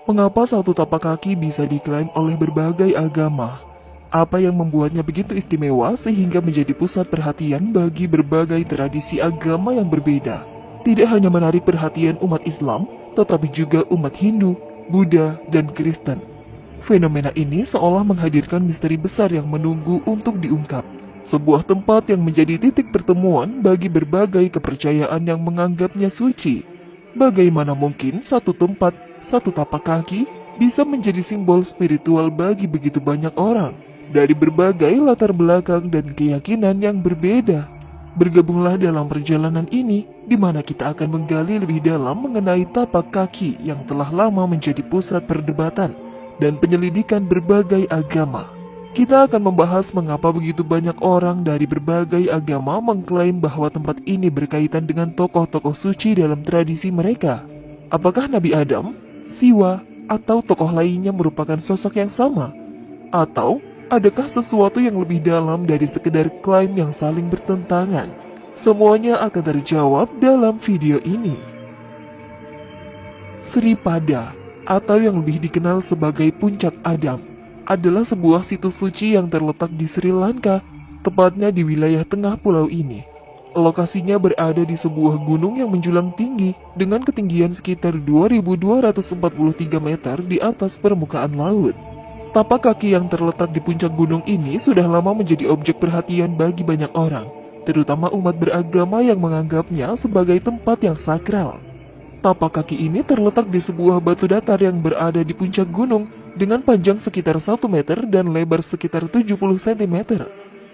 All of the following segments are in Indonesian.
Mengapa satu tapak kaki bisa diklaim oleh berbagai agama? Apa yang membuatnya begitu istimewa sehingga menjadi pusat perhatian bagi berbagai tradisi agama yang berbeda? Tidak hanya menarik perhatian umat Islam, tetapi juga umat Hindu, Buddha, dan Kristen. Fenomena ini seolah menghadirkan misteri besar yang menunggu untuk diungkap. Sebuah tempat yang menjadi titik pertemuan bagi berbagai kepercayaan yang menganggapnya suci. Bagaimana mungkin satu tempat, satu tapak kaki bisa menjadi simbol spiritual bagi begitu banyak orang dari berbagai latar belakang dan keyakinan yang berbeda? Bergabunglah dalam perjalanan ini, di mana kita akan menggali lebih dalam mengenai tapak kaki yang telah lama menjadi pusat perdebatan dan penyelidikan berbagai agama. Kita akan membahas mengapa begitu banyak orang dari berbagai agama mengklaim bahwa tempat ini berkaitan dengan tokoh-tokoh suci dalam tradisi mereka. Apakah Nabi Adam, Siwa, atau tokoh lainnya merupakan sosok yang sama? Atau adakah sesuatu yang lebih dalam dari sekedar klaim yang saling bertentangan? Semuanya akan terjawab dalam video ini. Sri Pada, atau yang lebih dikenal sebagai Puncak Adam, adalah sebuah situs suci yang terletak di Sri Lanka, tepatnya di wilayah tengah pulau ini. Lokasinya berada di sebuah gunung yang menjulang tinggi dengan ketinggian sekitar 2.243 meter di atas permukaan laut. Tapak kaki yang terletak di puncak gunung ini sudah lama menjadi objek perhatian bagi banyak orang, terutama umat beragama yang menganggapnya sebagai tempat yang sakral. Tapak kaki ini terletak di sebuah batu datar yang berada di puncak gunung dengan panjang sekitar 1 meter dan lebar sekitar 70 cm.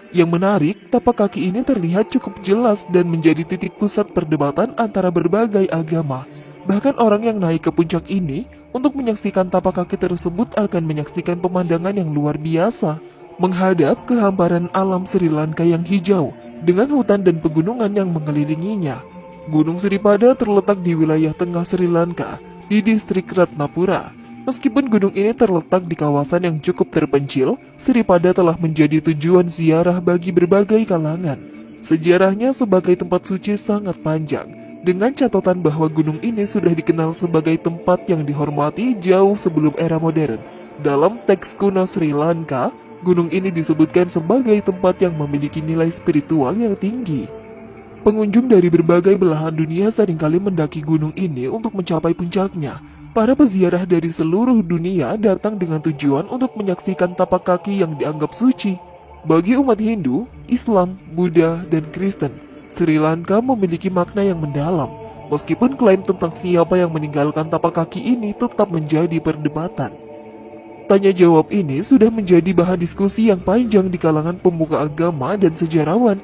Yang menarik, tapak kaki ini terlihat cukup jelas dan menjadi titik pusat perdebatan antara berbagai agama. Bahkan orang yang naik ke puncak ini untuk menyaksikan tapak kaki tersebut akan menyaksikan pemandangan yang luar biasa, menghadap ke hamparan alam Sri Lanka yang hijau dengan hutan dan pegunungan yang mengelilinginya. Gunung Sri Pada terletak di wilayah tengah Sri Lanka, di distrik Ratnapura. Meskipun gunung ini terletak di kawasan yang cukup terpencil, Sri Pada telah menjadi tujuan ziarah bagi berbagai kalangan. Sejarahnya sebagai tempat suci sangat panjang, dengan catatan bahwa gunung ini sudah dikenal sebagai tempat yang dihormati jauh sebelum era modern. Dalam teks kuno Sri Lanka, gunung ini disebutkan sebagai tempat yang memiliki nilai spiritual yang tinggi. Pengunjung dari berbagai belahan dunia seringkali mendaki gunung ini untuk mencapai puncaknya. Para peziarah dari seluruh dunia datang dengan tujuan untuk menyaksikan tapak kaki yang dianggap suci. Bagi umat Hindu, Islam, Buddha, dan Kristen, Sri Lanka memiliki makna yang mendalam. Meskipun klaim tentang siapa yang meninggalkan tapak kaki ini tetap menjadi perdebatan. Tanya jawab ini sudah menjadi bahan diskusi yang panjang di kalangan pemuka agama dan sejarawan.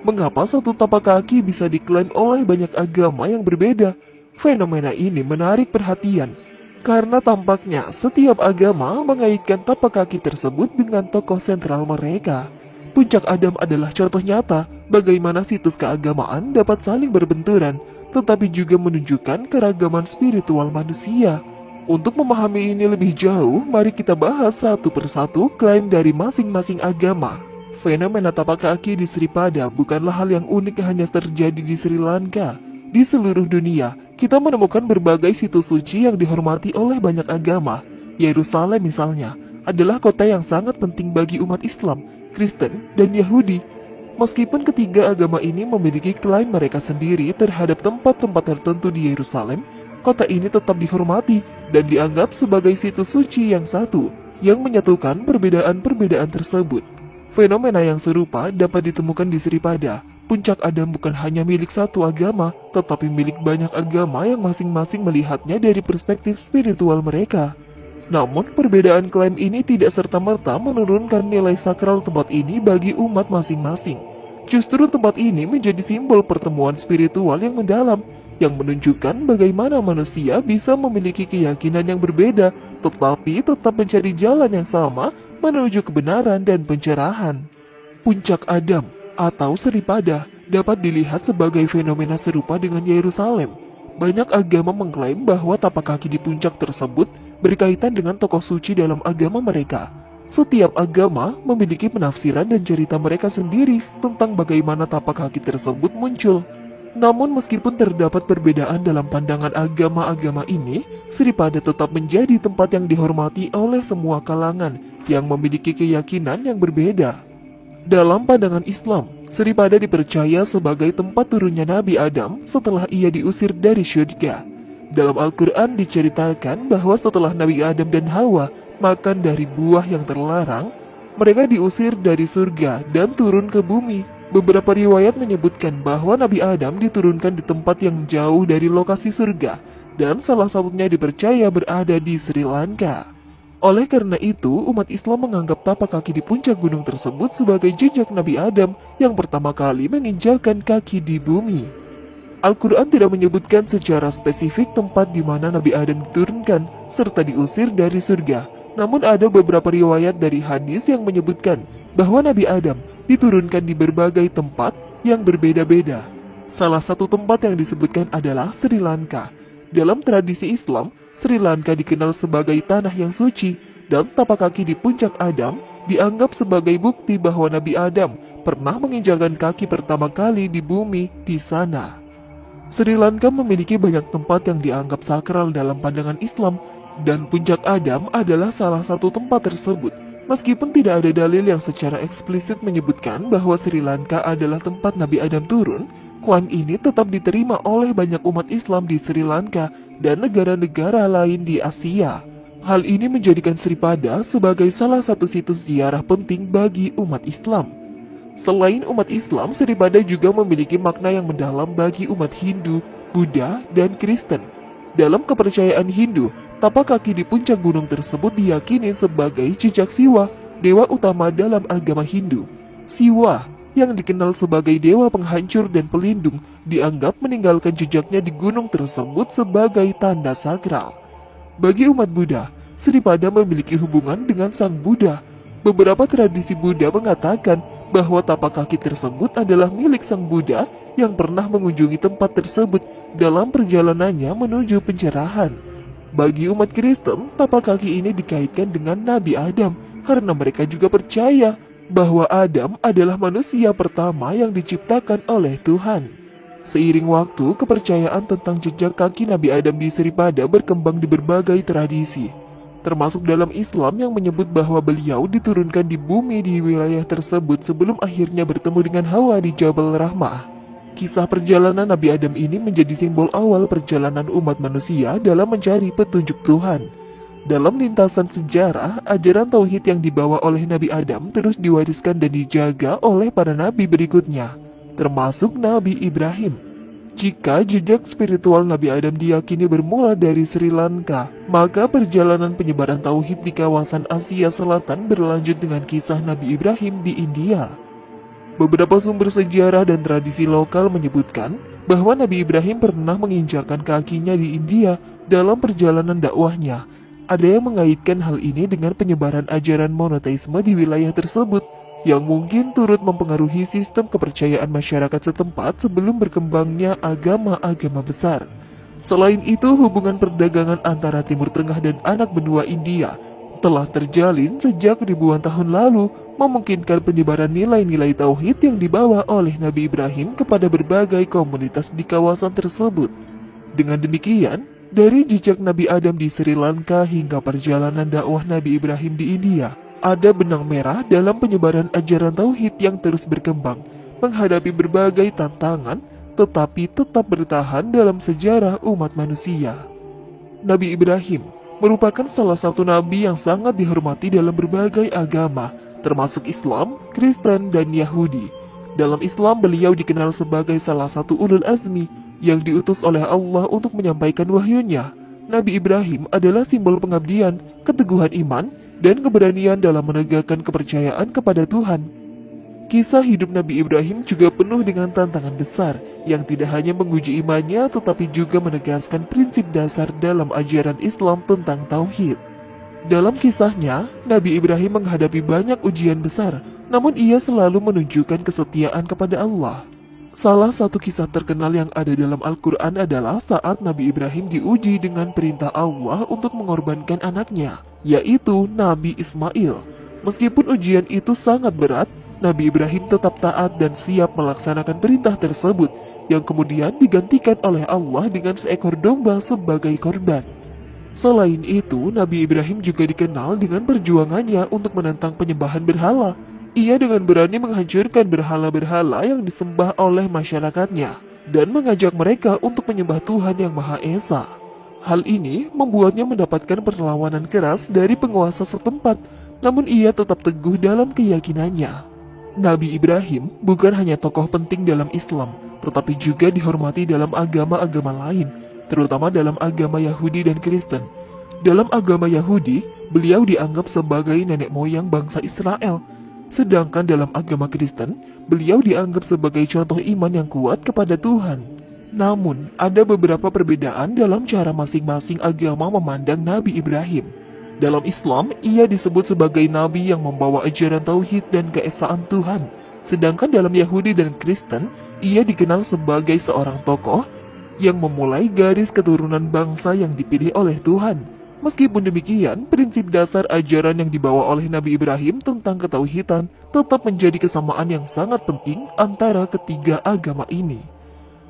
Mengapa satu tapak kaki bisa diklaim oleh banyak agama yang berbeda? Fenomena ini menarik perhatian, karena tampaknya setiap agama mengaitkan tapak kaki tersebut dengan tokoh sentral mereka. Puncak Adam adalah contoh nyata bagaimana situs keagamaan dapat saling berbenturan, tetapi juga menunjukkan keragaman spiritual manusia. Untuk memahami ini lebih jauh, mari kita bahas satu persatu klaim dari masing-masing agama. Fenomena tapak kaki di Sri Pada bukanlah hal yang unik hanya terjadi di Sri Lanka. Di seluruh dunia, kita menemukan berbagai situs suci yang dihormati oleh banyak agama. Yerusalem misalnya, adalah kota yang sangat penting bagi umat Islam, Kristen, dan Yahudi. Meskipun ketiga agama ini memiliki klaim mereka sendiri terhadap tempat-tempat tertentu di Yerusalem, kota ini tetap dihormati dan dianggap sebagai situs suci yang satu, yang menyatukan perbedaan-perbedaan tersebut. Fenomena yang serupa dapat ditemukan di Sri Pada. Puncak Adam bukan hanya milik satu agama, tetapi milik banyak agama yang masing-masing melihatnya dari perspektif spiritual mereka. Namun, perbedaan klaim ini tidak serta-merta menurunkan nilai sakral tempat ini bagi umat masing-masing. Justru tempat ini menjadi simbol pertemuan spiritual yang mendalam, yang menunjukkan bagaimana manusia bisa memiliki keyakinan yang berbeda, tetapi tetap mencari jalan yang sama menuju kebenaran dan pencerahan. Puncak Adam atau Sri Pada dapat dilihat sebagai fenomena serupa dengan Yerusalem. Banyak agama mengklaim bahwa tapak kaki di puncak tersebut berkaitan dengan tokoh suci dalam agama mereka. Setiap agama memiliki penafsiran dan cerita mereka sendiri tentang bagaimana tapak kaki tersebut muncul. Namun meskipun terdapat perbedaan dalam pandangan agama-agama ini, Sripada tetap menjadi tempat yang dihormati oleh semua kalangan yang memiliki keyakinan yang berbeda. Dalam pandangan Islam, Sripada dipercaya sebagai tempat turunnya Nabi Adam setelah ia diusir dari syurga. Dalam Al-Quran diceritakan bahwa setelah Nabi Adam dan Hawa makan dari buah yang terlarang, mereka diusir dari surga dan turun ke bumi. Beberapa riwayat menyebutkan bahwa Nabi Adam diturunkan di tempat yang jauh dari lokasi surga, dan salah satunya dipercaya berada di Sri Lanka. Oleh karena itu, umat Islam menganggap tapak kaki di puncak gunung tersebut sebagai jejak Nabi Adam yang pertama kali menginjakan kaki di bumi. Al-Quran tidak menyebutkan secara spesifik tempat di mana Nabi Adam diturunkan serta diusir dari surga. Namun ada beberapa riwayat dari hadis yang menyebutkan bahwa Nabi Adam diturunkan di berbagai tempat yang berbeda-beda. Salah satu tempat yang disebutkan adalah Sri Lanka. Dalam tradisi Islam, Sri Lanka dikenal sebagai tanah yang suci, dan tapak kaki di puncak Adam dianggap sebagai bukti bahwa Nabi Adam pernah menginjakan kaki pertama kali di bumi di sana. Sri Lanka memiliki banyak tempat yang dianggap sakral dalam pandangan Islam, dan puncak Adam adalah salah satu tempat tersebut. Meskipun tidak ada dalil yang secara eksplisit menyebutkan bahwa Sri Lanka adalah tempat Nabi Adam turun, klaim ini tetap diterima oleh banyak umat Islam di Sri Lanka dan negara-negara lain di Asia. Hal ini menjadikan Sripada sebagai salah satu situs ziarah penting bagi umat Islam. Selain umat Islam, Sripada juga memiliki makna yang mendalam bagi umat Hindu, Buddha, dan Kristen. Dalam kepercayaan Hindu, tapak kaki di puncak gunung tersebut diyakini sebagai jejak Siwa, dewa utama dalam agama Hindu. Siwa, yang dikenal sebagai dewa penghancur dan pelindung, dianggap meninggalkan jejaknya di gunung tersebut sebagai tanda sakral. Bagi umat Buddha, Sripada memiliki hubungan dengan Sang Buddha. Beberapa tradisi Buddha mengatakan bahwa tapak kaki tersebut adalah milik Sang Buddha yang pernah mengunjungi tempat tersebut dalam perjalanannya menuju pencerahan. Bagi umat Kristen, tapak kaki ini dikaitkan dengan Nabi Adam karena mereka juga percaya bahwa Adam adalah manusia pertama yang diciptakan oleh Tuhan. Seiring waktu, kepercayaan tentang jejak kaki Nabi Adam di Sripada berkembang di berbagai tradisi, termasuk dalam Islam yang menyebut bahwa beliau diturunkan di bumi di wilayah tersebut sebelum akhirnya bertemu dengan Hawa di Jabal Rahmah. Kisah perjalanan Nabi Adam ini menjadi simbol awal perjalanan umat manusia dalam mencari petunjuk Tuhan. Dalam lintasan sejarah, ajaran tauhid yang dibawa oleh Nabi Adam terus diwariskan dan dijaga oleh para nabi berikutnya, termasuk Nabi Ibrahim. Jika jejak spiritual Nabi Adam diyakini bermula dari Sri Lanka, maka perjalanan penyebaran tauhid di kawasan Asia Selatan berlanjut dengan kisah Nabi Ibrahim di India. Beberapa sumber sejarah dan tradisi lokal menyebutkan bahwa Nabi Ibrahim pernah menginjakan kakinya di India dalam perjalanan dakwahnya. Ada yang mengaitkan hal ini dengan penyebaran ajaran monoteisme di wilayah tersebut, yang mungkin turut mempengaruhi sistem kepercayaan masyarakat setempat sebelum berkembangnya agama-agama besar. Selain itu, hubungan perdagangan antara Timur Tengah dan anak benua India telah terjalin sejak ribuan tahun lalu, memungkinkan penyebaran nilai-nilai tauhid yang dibawa oleh Nabi Ibrahim kepada berbagai komunitas di kawasan tersebut. Dengan demikian, dari jejak Nabi Adam di Sri Lanka hingga perjalanan dakwah Nabi Ibrahim di India, ada benang merah dalam penyebaran ajaran tauhid yang terus berkembang, menghadapi berbagai tantangan, tetapi tetap bertahan dalam sejarah umat manusia. Nabi Ibrahim merupakan salah satu nabi yang sangat dihormati dalam berbagai agama, termasuk Islam, Kristen, dan Yahudi. Dalam Islam, beliau dikenal sebagai salah satu ulul azmi yang diutus oleh Allah untuk menyampaikan wahyunya. Nabi Ibrahim adalah simbol pengabdian, keteguhan iman, dan keberanian dalam menegakkan kepercayaan kepada Tuhan. Kisah hidup Nabi Ibrahim juga penuh dengan tantangan besar yang tidak hanya menguji imannya tetapi juga menegaskan prinsip dasar dalam ajaran Islam tentang tauhid. Dalam kisahnya, Nabi Ibrahim menghadapi banyak ujian besar, namun ia selalu menunjukkan kesetiaan kepada Allah. Salah satu kisah terkenal yang ada dalam Al-Quran adalah saat Nabi Ibrahim diuji dengan perintah Allah untuk mengorbankan anaknya, yaitu Nabi Ismail. Meskipun ujian itu sangat berat, Nabi Ibrahim tetap taat dan siap melaksanakan perintah tersebut. yang kemudian digantikan oleh Allah dengan seekor domba sebagai korban. Selain itu, Nabi Ibrahim juga dikenal dengan perjuangannya untuk menentang penyembahan berhala. Ia dengan berani menghancurkan berhala-berhala yang disembah oleh masyarakatnya dan mengajak mereka untuk menyembah Tuhan yang Maha Esa. Hal ini membuatnya mendapatkan perlawanan keras dari penguasa setempat, namun ia tetap teguh dalam keyakinannya. Nabi Ibrahim bukan hanya tokoh penting dalam Islam, tetapi juga dihormati dalam agama-agama lain, terutama dalam agama Yahudi dan Kristen. Dalam agama Yahudi, beliau dianggap sebagai nenek moyang bangsa Israel, sedangkan dalam agama Kristen, beliau dianggap sebagai contoh iman yang kuat kepada Tuhan. Namun, ada beberapa perbedaan dalam cara masing-masing agama memandang Nabi Ibrahim. Dalam Islam, ia disebut sebagai nabi yang membawa ajaran tauhid dan keesaan Tuhan. Sedangkan dalam Yahudi dan Kristen, ia dikenal sebagai seorang tokoh yang memulai garis keturunan bangsa yang dipilih oleh Tuhan. Meskipun demikian, prinsip dasar ajaran yang dibawa oleh Nabi Ibrahim tentang ketauhidan tetap menjadi kesamaan yang sangat penting antara ketiga agama ini.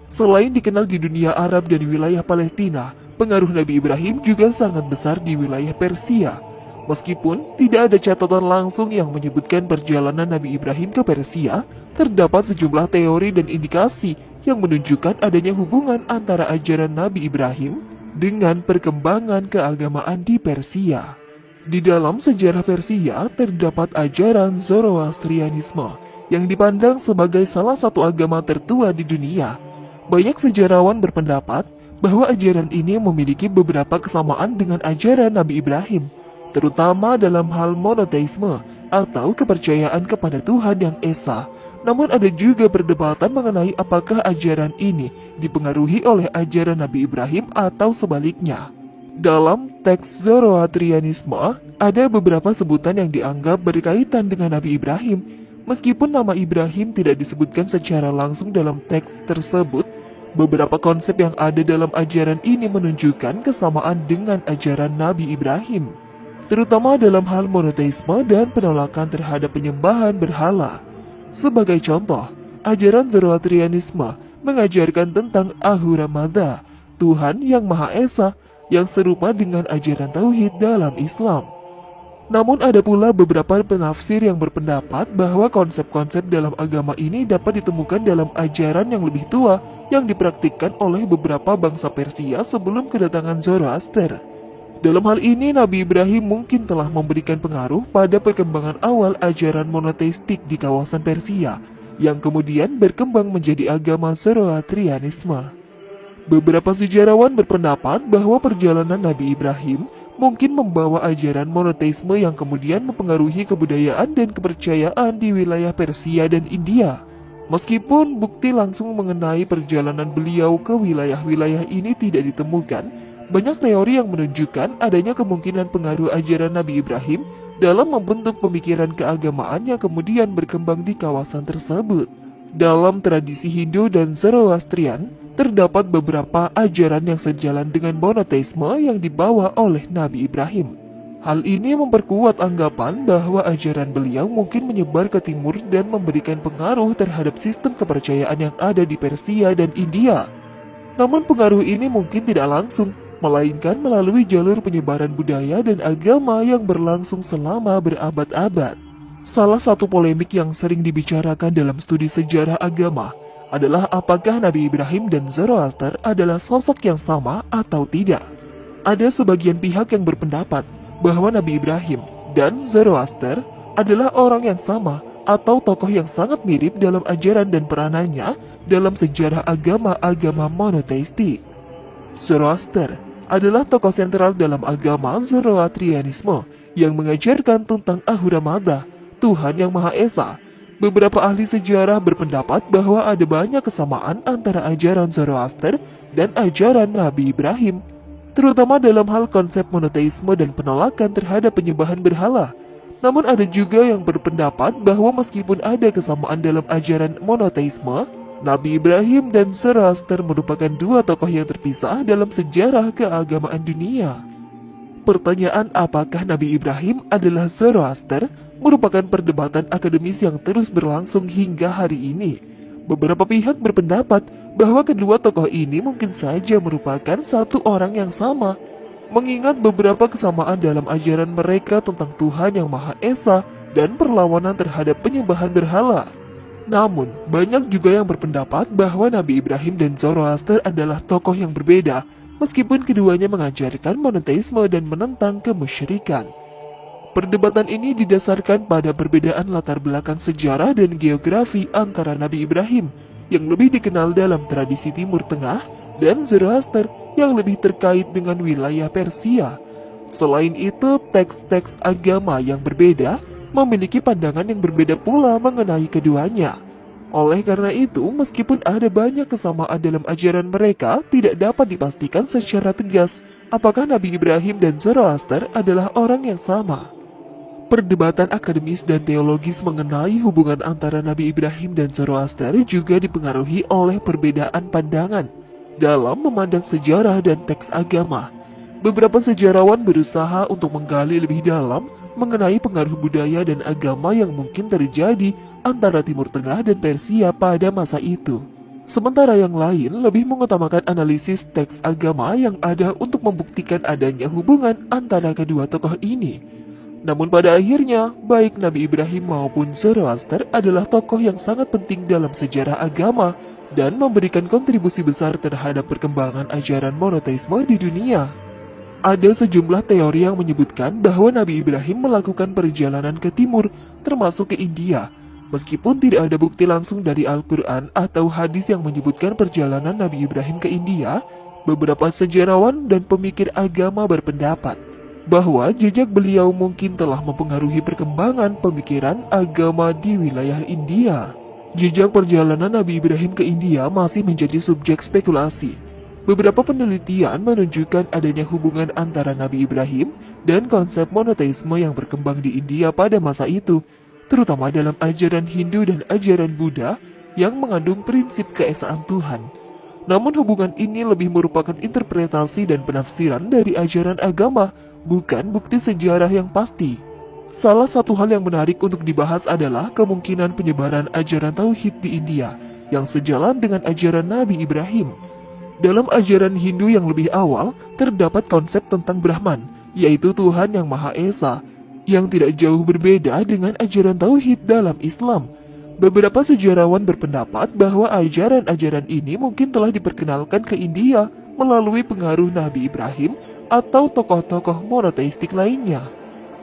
Selain dikenal di dunia Arab dan wilayah Palestina, pengaruh Nabi Ibrahim juga sangat besar di wilayah Persia. Meskipun tidak ada catatan langsung yang menyebutkan perjalanan Nabi Ibrahim ke Persia, terdapat sejumlah teori dan indikasi yang menunjukkan adanya hubungan antara ajaran Nabi Ibrahim dengan perkembangan keagamaan di Persia. Di dalam sejarah Persia terdapat ajaran Zoroastrianisme yang dipandang sebagai salah satu agama tertua di dunia. Banyak sejarawan berpendapat bahwa ajaran ini memiliki beberapa kesamaan dengan ajaran Nabi Ibrahim, terutama dalam hal monoteisme atau kepercayaan kepada Tuhan yang Esa. Namun ada juga perdebatan mengenai apakah ajaran ini dipengaruhi oleh ajaran Nabi Ibrahim atau sebaliknya. Dalam teks Zoroastrianisme, ada beberapa sebutan yang dianggap berkaitan dengan Nabi Ibrahim. Meskipun nama Ibrahim tidak disebutkan secara langsung dalam teks tersebut, beberapa konsep yang ada dalam ajaran ini menunjukkan kesamaan dengan ajaran Nabi Ibrahim, terutama dalam hal monoteisme dan penolakan terhadap penyembahan berhala. Sebagai contoh, ajaran Zoroastrianisme mengajarkan tentang Ahura Mazda, Tuhan yang Maha Esa, yang serupa dengan ajaran tauhid dalam Islam. Namun ada pula beberapa penafsir yang berpendapat bahwa konsep-konsep dalam agama ini dapat ditemukan dalam ajaran yang lebih tua yang dipraktikkan oleh beberapa bangsa Persia sebelum kedatangan Zoroaster. Dalam hal ini, Nabi Ibrahim mungkin telah memberikan pengaruh pada perkembangan awal ajaran monoteistik di kawasan Persia, yang kemudian berkembang menjadi agama Zoroastrianisme. Beberapa sejarawan berpendapat bahwa perjalanan Nabi Ibrahim mungkin membawa ajaran monoteisme yang kemudian mempengaruhi kebudayaan dan kepercayaan di wilayah Persia dan India. Meskipun bukti langsung mengenai perjalanan beliau ke wilayah-wilayah ini tidak ditemukan, banyak teori yang menunjukkan adanya kemungkinan pengaruh ajaran Nabi Ibrahim dalam membentuk pemikiran keagamaan yang kemudian berkembang di kawasan tersebut. Dalam tradisi Hindu dan Zoroastrian, terdapat beberapa ajaran yang sejalan dengan monoteisme yang dibawa oleh Nabi Ibrahim. Hal ini memperkuat anggapan bahwa ajaran beliau mungkin menyebar ke timur dan memberikan pengaruh terhadap sistem kepercayaan yang ada di Persia dan India. Namun pengaruh ini mungkin tidak langsung, melainkan melalui jalur penyebaran budaya dan agama yang berlangsung selama berabad-abad. Salah satu polemik yang sering dibicarakan dalam studi sejarah agama adalah apakah Nabi Ibrahim dan Zoroaster adalah sosok yang sama atau tidak. Ada sebagian pihak yang berpendapat bahwa Nabi Ibrahim dan Zoroaster adalah orang yang sama atau tokoh yang sangat mirip dalam ajaran dan peranannya dalam sejarah agama-agama monoteistik. Zoroaster adalah tokoh sentral dalam agama Zoroastrianisme yang mengajarkan tentang Ahura Mazda, Tuhan yang Maha Esa. Beberapa ahli sejarah berpendapat bahwa ada banyak kesamaan antara ajaran Zoroaster dan ajaran Nabi Ibrahim, terutama dalam hal konsep monoteisme dan penolakan terhadap penyembahan berhala. Namun ada juga yang berpendapat bahwa meskipun ada kesamaan dalam ajaran monoteisme, Nabi Ibrahim dan Zoroaster merupakan dua tokoh yang terpisah dalam sejarah keagamaan dunia. Pertanyaan apakah Nabi Ibrahim adalah Zoroaster merupakan perdebatan akademis yang terus berlangsung hingga hari ini. Beberapa pihak berpendapat bahwa kedua tokoh ini mungkin saja merupakan satu orang yang sama, mengingat beberapa kesamaan dalam ajaran mereka tentang Tuhan Yang Maha Esa dan perlawanan terhadap penyembahan berhala. Namun, banyak juga yang berpendapat bahwa Nabi Ibrahim dan Zoroaster adalah tokoh yang berbeda, meskipun keduanya mengajarkan monoteisme dan menentang kemusyrikan. Perdebatan ini didasarkan pada perbedaan latar belakang sejarah dan geografi antara Nabi Ibrahim, yang lebih dikenal dalam tradisi Timur Tengah, dan Zoroaster yang lebih terkait dengan wilayah Persia. Selain itu, teks-teks agama yang berbeda memiliki pandangan yang berbeda pula mengenai keduanya. Oleh karena itu, meskipun ada banyak kesamaan dalam ajaran mereka, tidak dapat dipastikan secara tegas apakah Nabi Ibrahim dan Zoroaster adalah orang yang sama. Perdebatan akademis dan teologis mengenai hubungan antara Nabi Ibrahim dan Zoroaster juga dipengaruhi oleh perbedaan pandangan dalam memandang sejarah dan teks agama. Beberapa sejarawan berusaha untuk menggali lebih dalam mengenai pengaruh budaya dan agama yang mungkin terjadi antara Timur Tengah dan Persia pada masa itu. Sementara yang lain lebih mengutamakan analisis teks agama yang ada untuk membuktikan adanya hubungan antara kedua tokoh ini. Namun pada akhirnya, baik Nabi Ibrahim maupun Zoroaster adalah tokoh yang sangat penting dalam sejarah agama dan memberikan kontribusi besar terhadap perkembangan ajaran monoteisme di dunia. Ada sejumlah teori yang menyebutkan bahwa Nabi Ibrahim melakukan perjalanan ke timur, termasuk ke India. Meskipun tidak ada bukti langsung dari Al-Quran atau hadis yang menyebutkan perjalanan Nabi Ibrahim ke India, beberapa sejarawan dan pemikir agama berpendapat bahwa jejak beliau mungkin telah mempengaruhi perkembangan pemikiran agama di wilayah India. Jejak perjalanan Nabi Ibrahim ke India masih menjadi subjek spekulasi. Beberapa penelitian menunjukkan adanya hubungan antara Nabi Ibrahim dan konsep monoteisme yang berkembang di India pada masa itu, terutama dalam ajaran Hindu dan ajaran Buddha yang mengandung prinsip keesaan Tuhan. Namun hubungan ini lebih merupakan interpretasi dan penafsiran dari ajaran agama, bukan bukti sejarah yang pasti. Salah satu hal yang menarik untuk dibahas adalah kemungkinan penyebaran ajaran Tauhid di India yang sejalan dengan ajaran Nabi Ibrahim. Dalam ajaran Hindu yang lebih awal, terdapat konsep tentang Brahman, yaitu Tuhan Yang Maha Esa, yang tidak jauh berbeda dengan ajaran Tauhid dalam Islam. Beberapa sejarawan berpendapat bahwa ajaran-ajaran ini mungkin telah diperkenalkan ke India melalui pengaruh Nabi Ibrahim atau tokoh-tokoh monoteistik lainnya.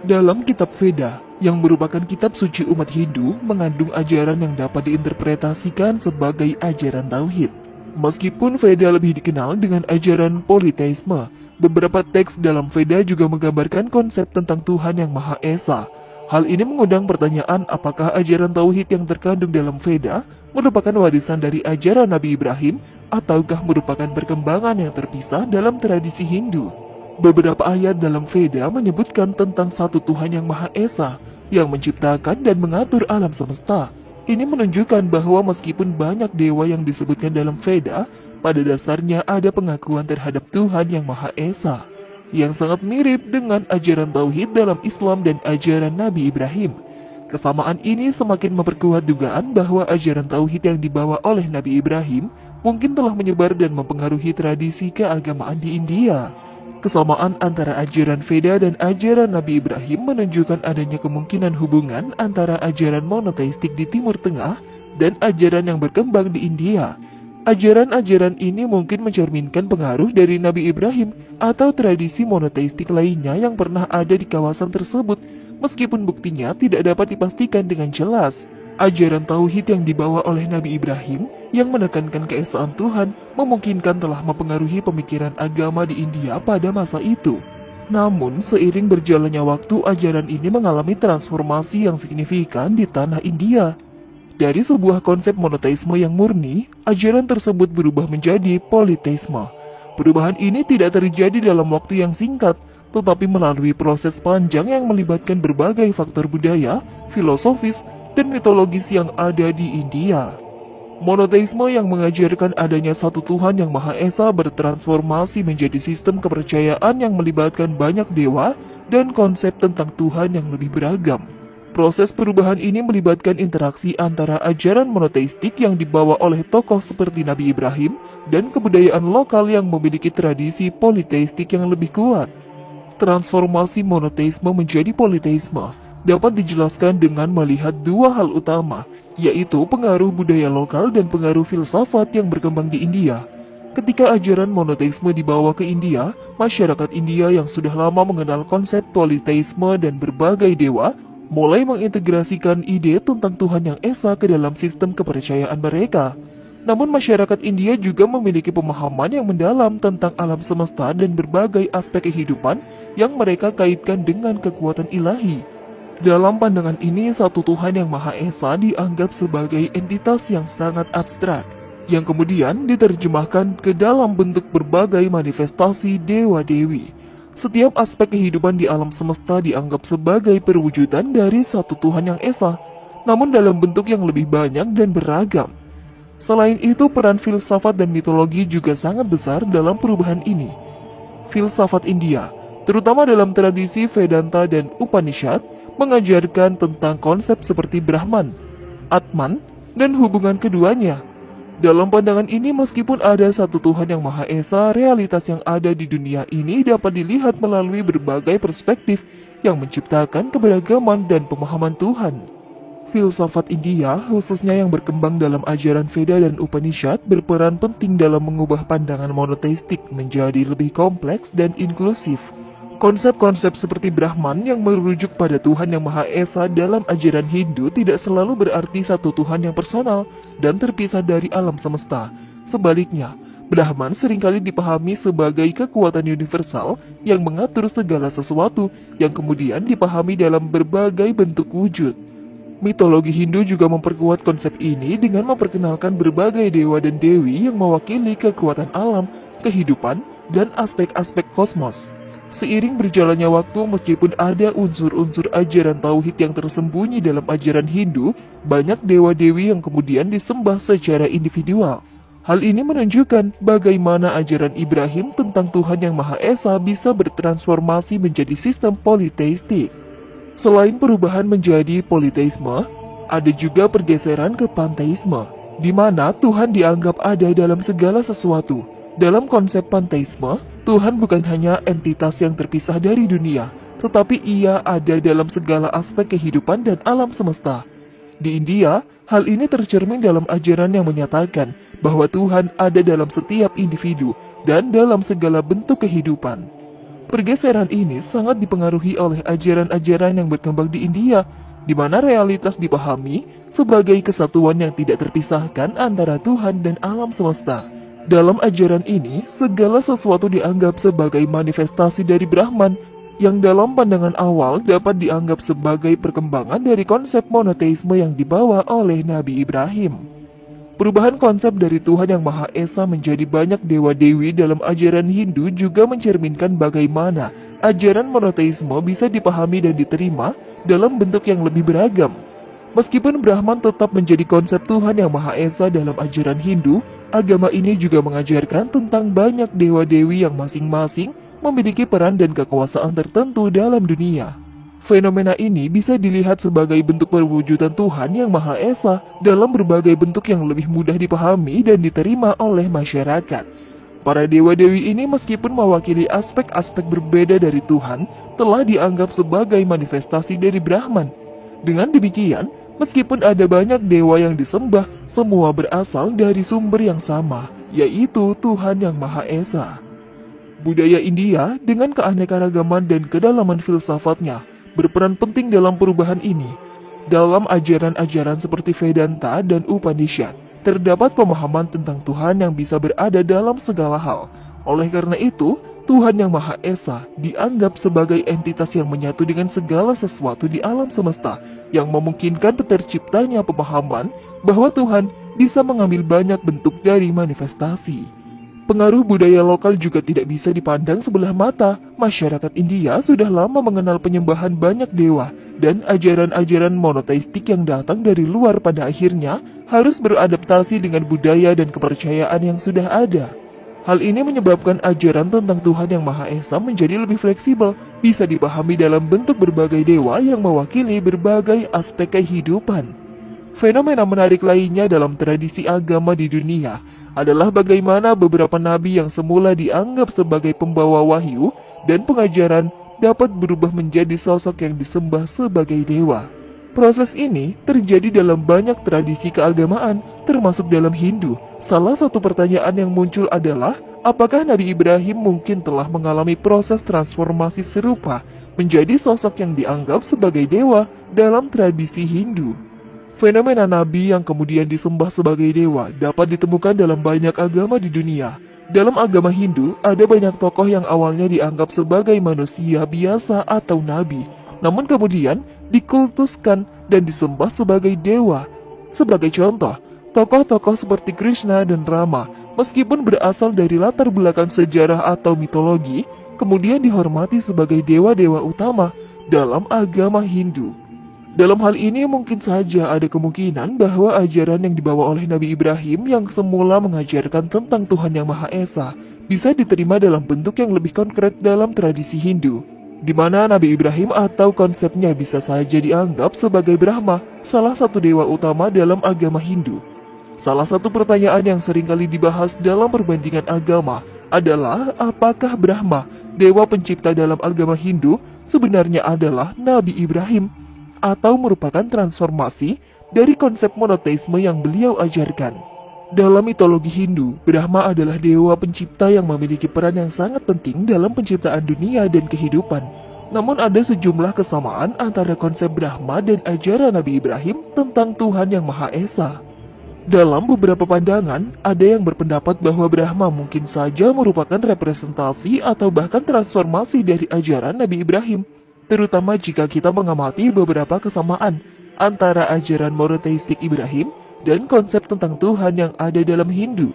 Dalam kitab Veda, yang merupakan kitab suci umat Hindu, mengandung ajaran yang dapat diinterpretasikan sebagai ajaran Tauhid. Meskipun Veda lebih dikenal dengan ajaran politeisme, beberapa teks dalam Veda juga menggambarkan konsep tentang Tuhan Yang Maha Esa. Hal ini mengundang pertanyaan apakah ajaran Tauhid yang terkandung dalam Veda merupakan warisan dari ajaran Nabi Ibrahim ataukah merupakan perkembangan yang terpisah dalam tradisi Hindu. Beberapa ayat dalam Veda menyebutkan tentang satu Tuhan Yang Maha Esa yang menciptakan dan mengatur alam semesta. Ini menunjukkan bahwa meskipun banyak dewa yang disebutkan dalam Veda, pada dasarnya ada pengakuan terhadap Tuhan Yang Maha Esa, yang sangat mirip dengan ajaran Tauhid dalam Islam dan ajaran Nabi Ibrahim. Kesamaan ini semakin memperkuat dugaan bahwa ajaran Tauhid yang dibawa oleh Nabi Ibrahim mungkin telah menyebar dan mempengaruhi tradisi keagamaan di India. Kesamaan antara ajaran Veda dan ajaran Nabi Ibrahim menunjukkan adanya kemungkinan hubungan antara ajaran monoteistik di Timur Tengah dan ajaran yang berkembang di India. Ajaran-ajaran ini mungkin mencerminkan pengaruh dari Nabi Ibrahim atau tradisi monoteistik lainnya yang pernah ada di kawasan tersebut, meskipun buktinya tidak dapat dipastikan dengan jelas. Ajaran Tauhid yang dibawa oleh Nabi Ibrahim yang menekankan keesaan Tuhan memungkinkan telah mempengaruhi pemikiran agama di India pada masa itu. Namun, seiring berjalannya waktu, ajaran ini mengalami transformasi yang signifikan di tanah India. Dari sebuah konsep monoteisme yang murni, ajaran tersebut berubah menjadi politeisme. Perubahan ini tidak terjadi dalam waktu yang singkat, tetapi melalui proses panjang yang melibatkan berbagai faktor budaya, filosofis, dan mitologis yang ada di India. Monoteisme yang mengajarkan adanya satu Tuhan Yang Maha Esa bertransformasi menjadi sistem kepercayaan yang melibatkan banyak dewa dan konsep tentang Tuhan yang lebih beragam. Proses perubahan ini melibatkan interaksi antara ajaran monoteistik yang dibawa oleh tokoh seperti Nabi Ibrahim dan kebudayaan lokal yang memiliki tradisi politeistik yang lebih kuat. Transformasi monoteisme menjadi politeisme dapat dijelaskan dengan melihat dua hal utama, yaitu pengaruh budaya lokal dan pengaruh filsafat yang berkembang di India. Ketika ajaran monoteisme dibawa ke India, masyarakat India yang sudah lama mengenal konsep politeisme dan berbagai dewa, mulai mengintegrasikan ide tentang Tuhan yang Esa ke dalam sistem kepercayaan mereka. Namun masyarakat India juga memiliki pemahaman yang mendalam tentang alam semesta dan berbagai aspek kehidupan yang mereka kaitkan dengan kekuatan ilahi. Dalam pandangan ini, satu Tuhan yang Maha Esa dianggap sebagai entitas yang sangat abstrak, yang kemudian diterjemahkan ke dalam bentuk berbagai manifestasi dewa-dewi. Setiap aspek kehidupan di alam semesta dianggap sebagai perwujudan dari satu Tuhan yang Esa, namun dalam bentuk yang lebih banyak dan beragam. Selain itu, peran filsafat dan mitologi juga sangat besar dalam perubahan ini. Filsafat India, terutama dalam tradisi Vedanta dan Upanishad, mengajarkan tentang konsep seperti Brahman, Atman, dan hubungan keduanya. Dalam pandangan ini, meskipun ada satu Tuhan yang Maha Esa, realitas yang ada di dunia ini dapat dilihat melalui berbagai perspektif yang menciptakan keberagaman dan pemahaman Tuhan. Filsafat India, khususnya yang berkembang dalam ajaran Veda dan Upanishad, berperan penting dalam mengubah pandangan monoteistik menjadi lebih kompleks dan inklusif. Konsep-konsep seperti Brahman yang merujuk pada Tuhan yang Maha Esa dalam ajaran Hindu tidak selalu berarti satu Tuhan yang personal dan terpisah dari alam semesta. Sebaliknya, Brahman seringkali dipahami sebagai kekuatan universal yang mengatur segala sesuatu yang kemudian dipahami dalam berbagai bentuk wujud. Mitologi Hindu juga memperkuat konsep ini dengan memperkenalkan berbagai dewa dan dewi yang mewakili kekuatan alam, kehidupan, dan aspek-aspek kosmos. Seiring berjalannya waktu, meskipun ada unsur-unsur ajaran tauhid yang tersembunyi dalam ajaran Hindu, banyak dewa-dewi yang kemudian disembah secara individual. Hal ini menunjukkan bagaimana ajaran Ibrahim tentang Tuhan yang Maha Esa bisa bertransformasi menjadi sistem politeistik. Selain perubahan menjadi politeisme, ada juga pergeseran ke panteisme, di mana Tuhan dianggap ada dalam segala sesuatu. Dalam konsep panteisme, Tuhan bukan hanya entitas yang terpisah dari dunia, tetapi ia ada dalam segala aspek kehidupan dan alam semesta. Di India, hal ini tercermin dalam ajaran yang menyatakan bahwa Tuhan ada dalam setiap individu dan dalam segala bentuk kehidupan. Pergeseran ini sangat dipengaruhi oleh ajaran-ajaran yang berkembang di India, di mana realitas dipahami sebagai kesatuan yang tidak terpisahkan antara Tuhan dan alam semesta. Dalam ajaran ini, segala sesuatu dianggap sebagai manifestasi dari Brahman, yang dalam pandangan awal dapat dianggap sebagai perkembangan dari konsep monoteisme yang dibawa oleh Nabi Ibrahim. Perubahan konsep dari Tuhan yang Maha Esa menjadi banyak dewa-dewi dalam ajaran Hindu juga mencerminkan bagaimana ajaran monoteisme bisa dipahami dan diterima dalam bentuk yang lebih beragam. Meskipun Brahman tetap menjadi konsep Tuhan yang Maha Esa dalam ajaran Hindu, agama ini juga mengajarkan tentang banyak dewa-dewi yang masing-masing memiliki peran dan kekuasaan tertentu dalam dunia. Fenomena ini bisa dilihat sebagai bentuk perwujudan Tuhan yang Maha Esa dalam berbagai bentuk yang lebih mudah dipahami dan diterima oleh masyarakat. Para dewa-dewi ini meskipun mewakili aspek-aspek berbeda dari Tuhan, telah dianggap sebagai manifestasi dari Brahman. Dengan demikian, meskipun ada banyak dewa yang disembah, semua berasal dari sumber yang sama, yaitu Tuhan yang Maha Esa. Budaya India dengan keanekaragaman dan kedalaman filsafatnya berperan penting dalam perubahan ini. Dalam ajaran-ajaran seperti Vedanta dan Upanishad, terdapat pemahaman tentang Tuhan yang bisa berada dalam segala hal. Oleh karena itu, Tuhan yang Maha Esa dianggap sebagai entitas yang menyatu dengan segala sesuatu di alam semesta, yang memungkinkan terciptanya pemahaman bahwa Tuhan bisa mengambil banyak bentuk dari manifestasi. Pengaruh budaya lokal juga tidak bisa dipandang sebelah mata. Masyarakat India sudah lama mengenal penyembahan banyak dewa, dan ajaran-ajaran monoteistik yang datang dari luar pada akhirnya harus beradaptasi dengan budaya dan kepercayaan yang sudah ada. Hal ini menyebabkan ajaran tentang Tuhan Yang Maha Esa menjadi lebih fleksibel, bisa dipahami dalam bentuk berbagai dewa yang mewakili berbagai aspek kehidupan. Fenomena menarik lainnya dalam tradisi agama di dunia adalah bagaimana beberapa nabi yang semula dianggap sebagai pembawa wahyu dan pengajaran dapat berubah menjadi sosok yang disembah sebagai dewa. Proses ini terjadi dalam banyak tradisi keagamaan, termasuk dalam Hindu. Salah satu pertanyaan yang muncul adalah, apakah Nabi Ibrahim mungkin telah mengalami proses transformasi serupa menjadi sosok yang dianggap sebagai dewa dalam tradisi Hindu? Fenomena nabi yang kemudian disembah sebagai dewa dapat ditemukan dalam banyak agama di dunia. Dalam agama Hindu, ada banyak tokoh yang awalnya dianggap sebagai manusia biasa atau nabi, namun kemudian dikultuskan dan disembah sebagai dewa. Sebagai contoh, tokoh-tokoh seperti Krishna dan Rama, meskipun berasal dari latar belakang sejarah atau mitologi, kemudian dihormati sebagai dewa-dewa utama dalam agama Hindu. Dalam hal ini mungkin saja ada kemungkinan bahwa ajaran yang dibawa oleh Nabi Ibrahim yang semula mengajarkan tentang Tuhan Yang Maha Esa bisa diterima dalam bentuk yang lebih konkret dalam tradisi Hindu, di mana Nabi Ibrahim atau konsepnya bisa saja dianggap sebagai Brahma, salah satu dewa utama dalam agama Hindu. Salah satu pertanyaan yang seringkali dibahas dalam perbandingan agama adalah apakah Brahma, dewa pencipta dalam agama Hindu, sebenarnya adalah Nabi Ibrahim, atau merupakan transformasi dari konsep monoteisme yang beliau ajarkan. Dalam mitologi Hindu, Brahma adalah dewa pencipta yang memiliki peran yang sangat penting dalam penciptaan dunia dan kehidupan. Namun ada sejumlah kesamaan antara konsep Brahma dan ajaran Nabi Ibrahim tentang Tuhan Yang Maha Esa. Dalam beberapa pandangan, ada yang berpendapat bahwa Brahma mungkin saja merupakan representasi atau bahkan transformasi dari ajaran Nabi Ibrahim, terutama jika kita mengamati beberapa kesamaan antara ajaran monoteistik Ibrahim dan konsep tentang Tuhan yang ada dalam Hindu.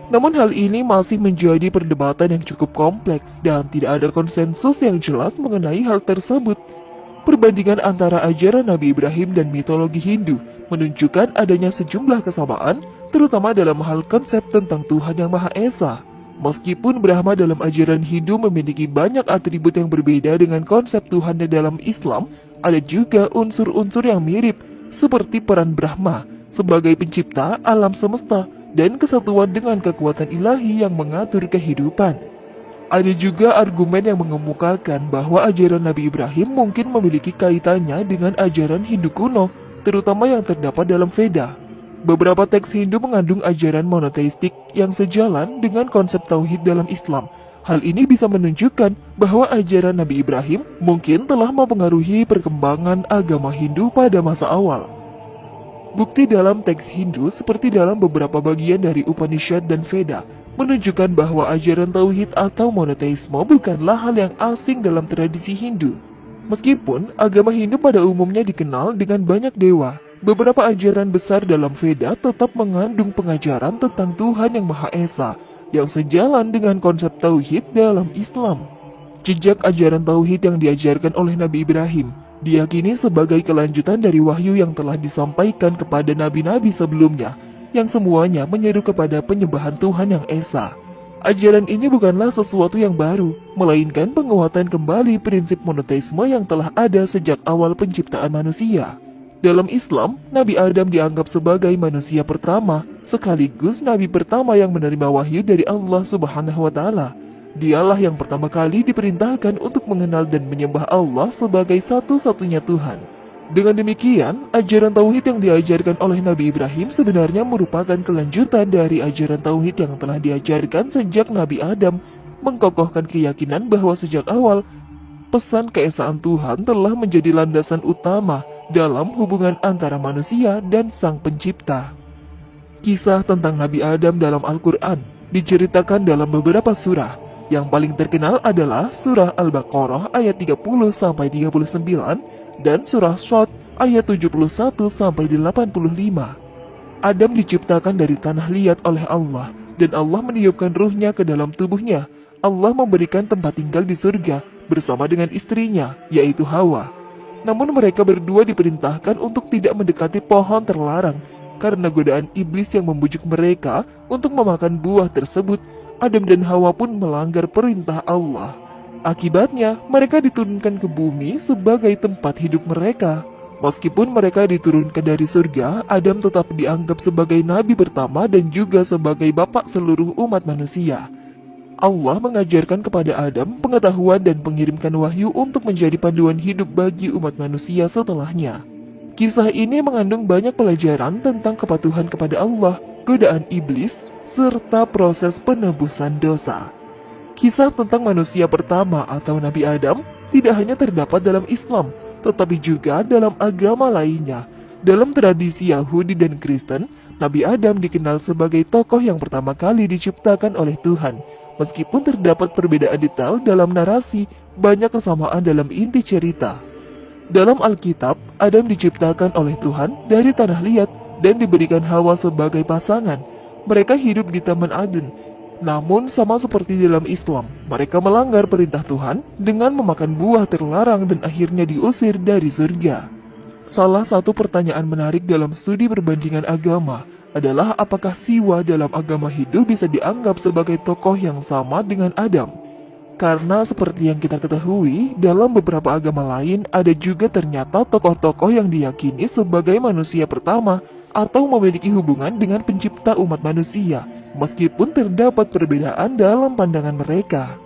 Namun hal ini masih menjadi perdebatan yang cukup kompleks dan tidak ada konsensus yang jelas mengenai hal tersebut. Perbandingan antara ajaran Nabi Ibrahim dan mitologi Hindu menunjukkan adanya sejumlah kesamaan, terutama dalam hal konsep tentang Tuhan Yang Maha Esa. Meskipun Brahma dalam ajaran Hindu memiliki banyak atribut yang berbeda dengan konsep Tuhan dalam Islam, ada juga unsur-unsur yang mirip, seperti peran Brahma sebagai pencipta alam semesta dan kesatuan dengan kekuatan ilahi yang mengatur kehidupan. Ada juga argumen yang mengemukakan bahwa ajaran Nabi Ibrahim mungkin memiliki kaitannya dengan ajaran Hindu kuno, terutama yang terdapat dalam Veda. Beberapa teks Hindu mengandung ajaran monoteistik yang sejalan dengan konsep tauhid dalam Islam. Hal ini bisa menunjukkan bahwa ajaran Nabi Ibrahim mungkin telah mempengaruhi perkembangan agama Hindu pada masa awal. Bukti dalam teks Hindu seperti dalam beberapa bagian dari Upanishad dan Veda menunjukkan bahwa ajaran tauhid atau monoteisme bukanlah hal yang asing dalam tradisi Hindu. Meskipun agama Hindu pada umumnya dikenal dengan banyak dewa, beberapa ajaran besar dalam Veda tetap mengandung pengajaran tentang Tuhan Yang Maha Esa yang sejalan dengan konsep tauhid dalam Islam. Jejak ajaran tauhid yang diajarkan oleh Nabi Ibrahim diyakini sebagai kelanjutan dari wahyu yang telah disampaikan kepada nabi-nabi sebelumnya, yang semuanya menyeru kepada penyembahan Tuhan Yang Esa. Ajaran ini bukanlah sesuatu yang baru, melainkan penguatan kembali prinsip monoteisme yang telah ada sejak awal penciptaan manusia. Dalam Islam, Nabi Adam dianggap sebagai manusia pertama, sekaligus nabi pertama yang menerima wahyu dari Allah Subhanahu wa Ta'ala. Dialah yang pertama kali diperintahkan untuk mengenal dan menyembah Allah sebagai satu-satunya Tuhan. Dengan demikian, ajaran tauhid yang diajarkan oleh Nabi Ibrahim sebenarnya merupakan kelanjutan dari ajaran tauhid yang telah diajarkan sejak Nabi Adam, mengkokohkan keyakinan bahwa sejak awal pesan keesaan Tuhan telah menjadi landasan utama dalam hubungan antara manusia dan Sang Pencipta. Kisah tentang Nabi Adam dalam Al-Quran diceritakan dalam beberapa surah. Yang paling terkenal adalah surah Al-Baqarah ayat 30-39 dan surah Shad ayat 71-85. Adam diciptakan dari tanah liat oleh Allah, dan Allah meniupkan ruhnya ke dalam tubuhnya. Allah memberikan tempat tinggal di surga bersama dengan istrinya, yaitu Hawa. Namun mereka berdua diperintahkan untuk tidak mendekati pohon terlarang, karena godaan iblis yang membujuk mereka untuk memakan buah tersebut Adam dan Hawa pun melanggar perintah Allah. Akibatnya, mereka diturunkan ke bumi sebagai tempat hidup mereka. Meskipun mereka diturunkan dari surga, Adam tetap dianggap sebagai nabi pertama dan juga sebagai bapak seluruh umat manusia. Allah mengajarkan kepada Adam pengetahuan dan mengirimkan wahyu untuk menjadi panduan hidup bagi umat manusia setelahnya. Kisah ini mengandung banyak pelajaran tentang kepatuhan kepada Allah, godaan iblis, serta proses penebusan dosa. Kisah tentang manusia pertama atau Nabi Adam tidak hanya terdapat dalam Islam, tetapi juga dalam agama lainnya. Dalam tradisi Yahudi dan Kristen, Nabi Adam dikenal sebagai tokoh yang pertama kali diciptakan oleh Tuhan. Meskipun terdapat perbedaan detail dalam narasi, banyak kesamaan dalam inti cerita. Dalam Alkitab, Adam diciptakan oleh Tuhan dari tanah liat dan diberikan Hawa sebagai pasangan. Mereka hidup di Taman Aden. Namun sama seperti dalam Islam, mereka melanggar perintah Tuhan dengan memakan buah terlarang dan akhirnya diusir dari surga. Salah satu pertanyaan menarik dalam studi perbandingan agama adalah apakah Siwa dalam agama Hindu bisa dianggap sebagai tokoh yang sama dengan Adam? Karena seperti yang kita ketahui, dalam beberapa agama lain ada juga ternyata tokoh-tokoh yang diyakini sebagai manusia pertama atau memiliki hubungan dengan pencipta umat manusia, meskipun terdapat perbedaan dalam pandangan mereka.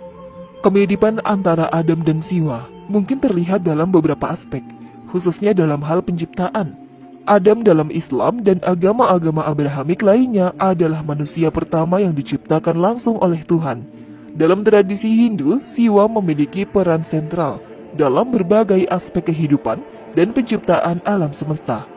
Kemiripan antara Adam dan Siwa mungkin terlihat dalam beberapa aspek, khususnya dalam hal penciptaan. Adam dalam Islam dan agama-agama Abrahamik lainnya adalah manusia pertama yang diciptakan langsung oleh Tuhan. Dalam tradisi Hindu, Siwa memiliki peran sentral dalam berbagai aspek kehidupan dan penciptaan alam semesta.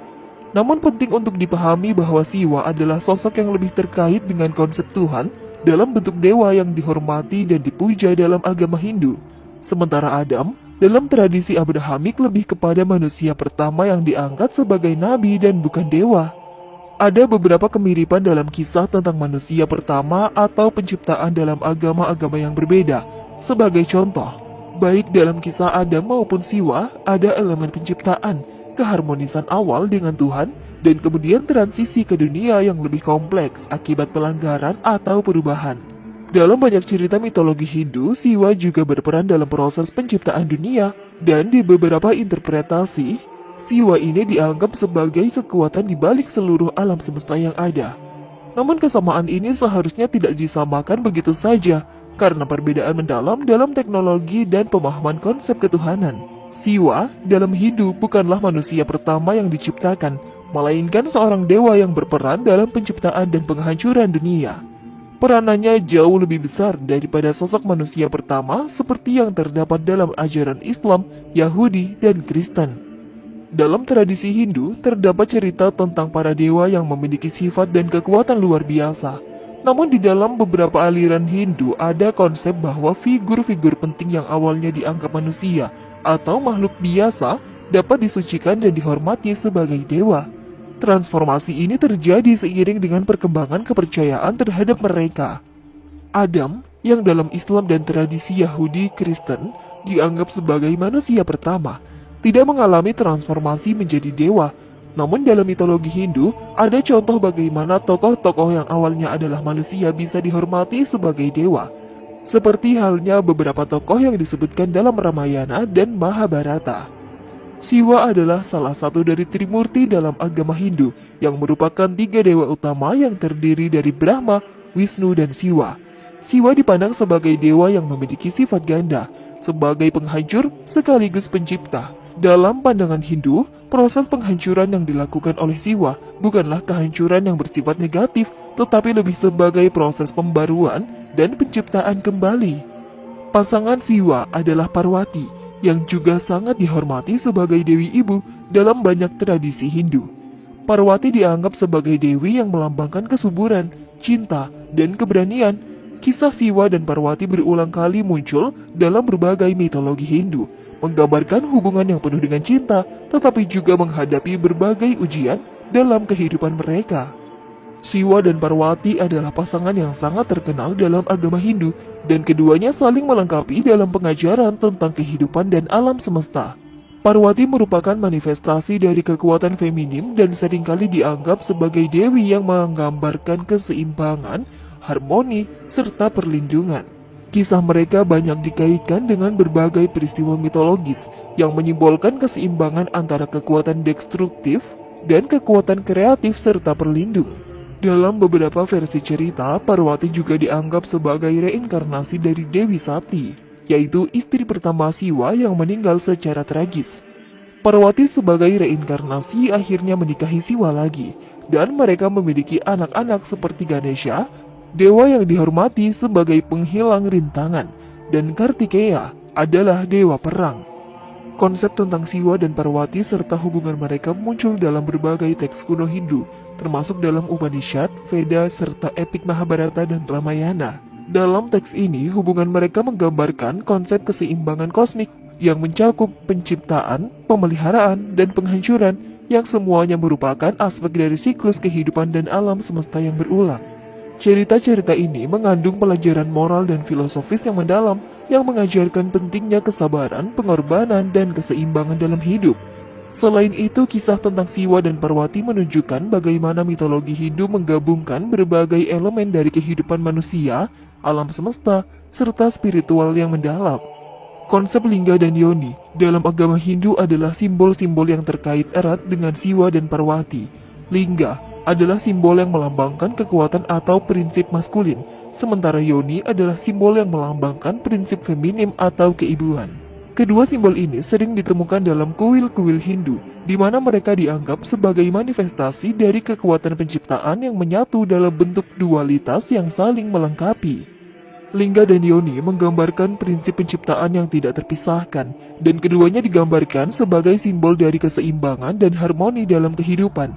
Namun penting untuk dipahami bahwa Siwa adalah sosok yang lebih terkait dengan konsep Tuhan dalam bentuk dewa yang dihormati dan dipuja dalam agama Hindu. Sementara Adam, dalam tradisi Abrahamik lebih kepada manusia pertama yang diangkat sebagai nabi dan bukan dewa. Ada beberapa kemiripan dalam kisah tentang manusia pertama atau penciptaan dalam agama-agama yang berbeda. Sebagai contoh, baik dalam kisah Adam maupun Siwa ada elemen penciptaan, keharmonisan awal dengan Tuhan, dan kemudian transisi ke dunia yang lebih kompleks akibat pelanggaran atau perubahan. Dalam banyak cerita mitologi Hindu, Siwa juga berperan dalam proses penciptaan dunia, dan di beberapa interpretasi, Siwa ini dianggap sebagai kekuatan di balik seluruh alam semesta yang ada. Namun kesamaan ini seharusnya tidak disamakan begitu saja, karena perbedaan mendalam dalam teknologi dan pemahaman konsep ketuhanan. Siwa dalam Hindu bukanlah manusia pertama yang diciptakan, melainkan seorang dewa yang berperan dalam penciptaan dan penghancuran dunia. Peranannya jauh lebih besar daripada sosok manusia pertama seperti yang terdapat dalam ajaran Islam, Yahudi, dan Kristen. Dalam tradisi Hindu, terdapat cerita tentang para dewa yang memiliki sifat dan kekuatan luar biasa. Namun di dalam beberapa aliran Hindu ada konsep bahwa figur-figur penting yang awalnya dianggap manusia atau makhluk biasa dapat disucikan dan dihormati sebagai dewa. Transformasi ini terjadi seiring dengan perkembangan kepercayaan terhadap mereka. Adam, yang dalam Islam dan tradisi Yahudi Kristen dianggap sebagai manusia pertama, tidak mengalami transformasi menjadi dewa. Namun dalam mitologi Hindu, ada contoh bagaimana tokoh-tokoh yang awalnya adalah manusia bisa dihormati sebagai dewa. Seperti halnya beberapa tokoh yang disebutkan dalam Ramayana dan Mahabharata. Siwa adalah salah satu dari Trimurti dalam agama Hindu yang merupakan 3 dewa utama yang terdiri dari Brahma, Wisnu, dan Siwa. Siwa dipandang sebagai dewa yang memiliki sifat ganda, sebagai penghancur sekaligus pencipta. Dalam pandangan Hindu, proses penghancuran yang dilakukan oleh Siwa bukanlah kehancuran yang bersifat negatif, tetapi lebih sebagai proses pembaruan dan penciptaan kembali. Pasangan Siwa adalah Parwati, yang juga sangat dihormati sebagai Dewi Ibu dalam banyak tradisi Hindu. Parwati dianggap sebagai dewi yang melambangkan kesuburan, cinta, dan keberanian. Kisah Siwa dan Parwati berulang kali muncul dalam berbagai mitologi Hindu, menggambarkan hubungan yang penuh dengan cinta, tetapi juga menghadapi berbagai ujian dalam kehidupan mereka. Siwa dan Parwati adalah pasangan yang sangat terkenal dalam agama Hindu, dan keduanya saling melengkapi dalam pengajaran tentang kehidupan dan alam semesta. Parwati merupakan manifestasi dari kekuatan feminim dan seringkali dianggap sebagai dewi yang menggambarkan keseimbangan, harmoni, serta perlindungan. Kisah mereka banyak dikaitkan dengan berbagai peristiwa mitologis yang menyimbolkan keseimbangan antara kekuatan destruktif dan kekuatan kreatif serta perlindung. Dalam beberapa versi cerita, Parwati juga dianggap sebagai reinkarnasi dari Dewi Sati, yaitu istri pertama Siwa yang meninggal secara tragis. Parwati sebagai reinkarnasi akhirnya menikahi Siwa lagi, dan mereka memiliki anak-anak seperti Ganesha, dewa yang dihormati sebagai penghilang rintangan, dan Kartikeya adalah dewa perang. Konsep tentang Siwa dan Parwati serta hubungan mereka muncul dalam berbagai teks kuno Hindu, termasuk dalam Upanishad, Veda, serta epik Mahabharata dan Ramayana. Dalam teks ini, hubungan mereka menggambarkan konsep keseimbangan kosmik yang mencakup penciptaan, pemeliharaan, dan penghancuran yang semuanya merupakan aspek dari siklus kehidupan dan alam semesta yang berulang. Cerita-cerita ini mengandung pelajaran moral dan filosofis yang mendalam yang mengajarkan pentingnya kesabaran, pengorbanan, dan keseimbangan dalam hidup. Selain itu, kisah tentang Siwa dan Parwati menunjukkan bagaimana mitologi Hindu menggabungkan berbagai elemen dari kehidupan manusia, alam semesta, serta spiritual yang mendalam. Konsep lingga dan yoni dalam agama Hindu adalah simbol-simbol yang terkait erat dengan Siwa dan Parwati. Lingga adalah simbol yang melambangkan kekuatan atau prinsip maskulin, sementara yoni adalah simbol yang melambangkan prinsip feminim atau keibuan. Kedua simbol ini sering ditemukan dalam kuil-kuil Hindu, di mana mereka dianggap sebagai manifestasi dari kekuatan penciptaan yang menyatu dalam bentuk dualitas yang saling melengkapi. Lingga dan yoni menggambarkan prinsip penciptaan yang tidak terpisahkan, dan keduanya digambarkan sebagai simbol dari keseimbangan dan harmoni dalam kehidupan.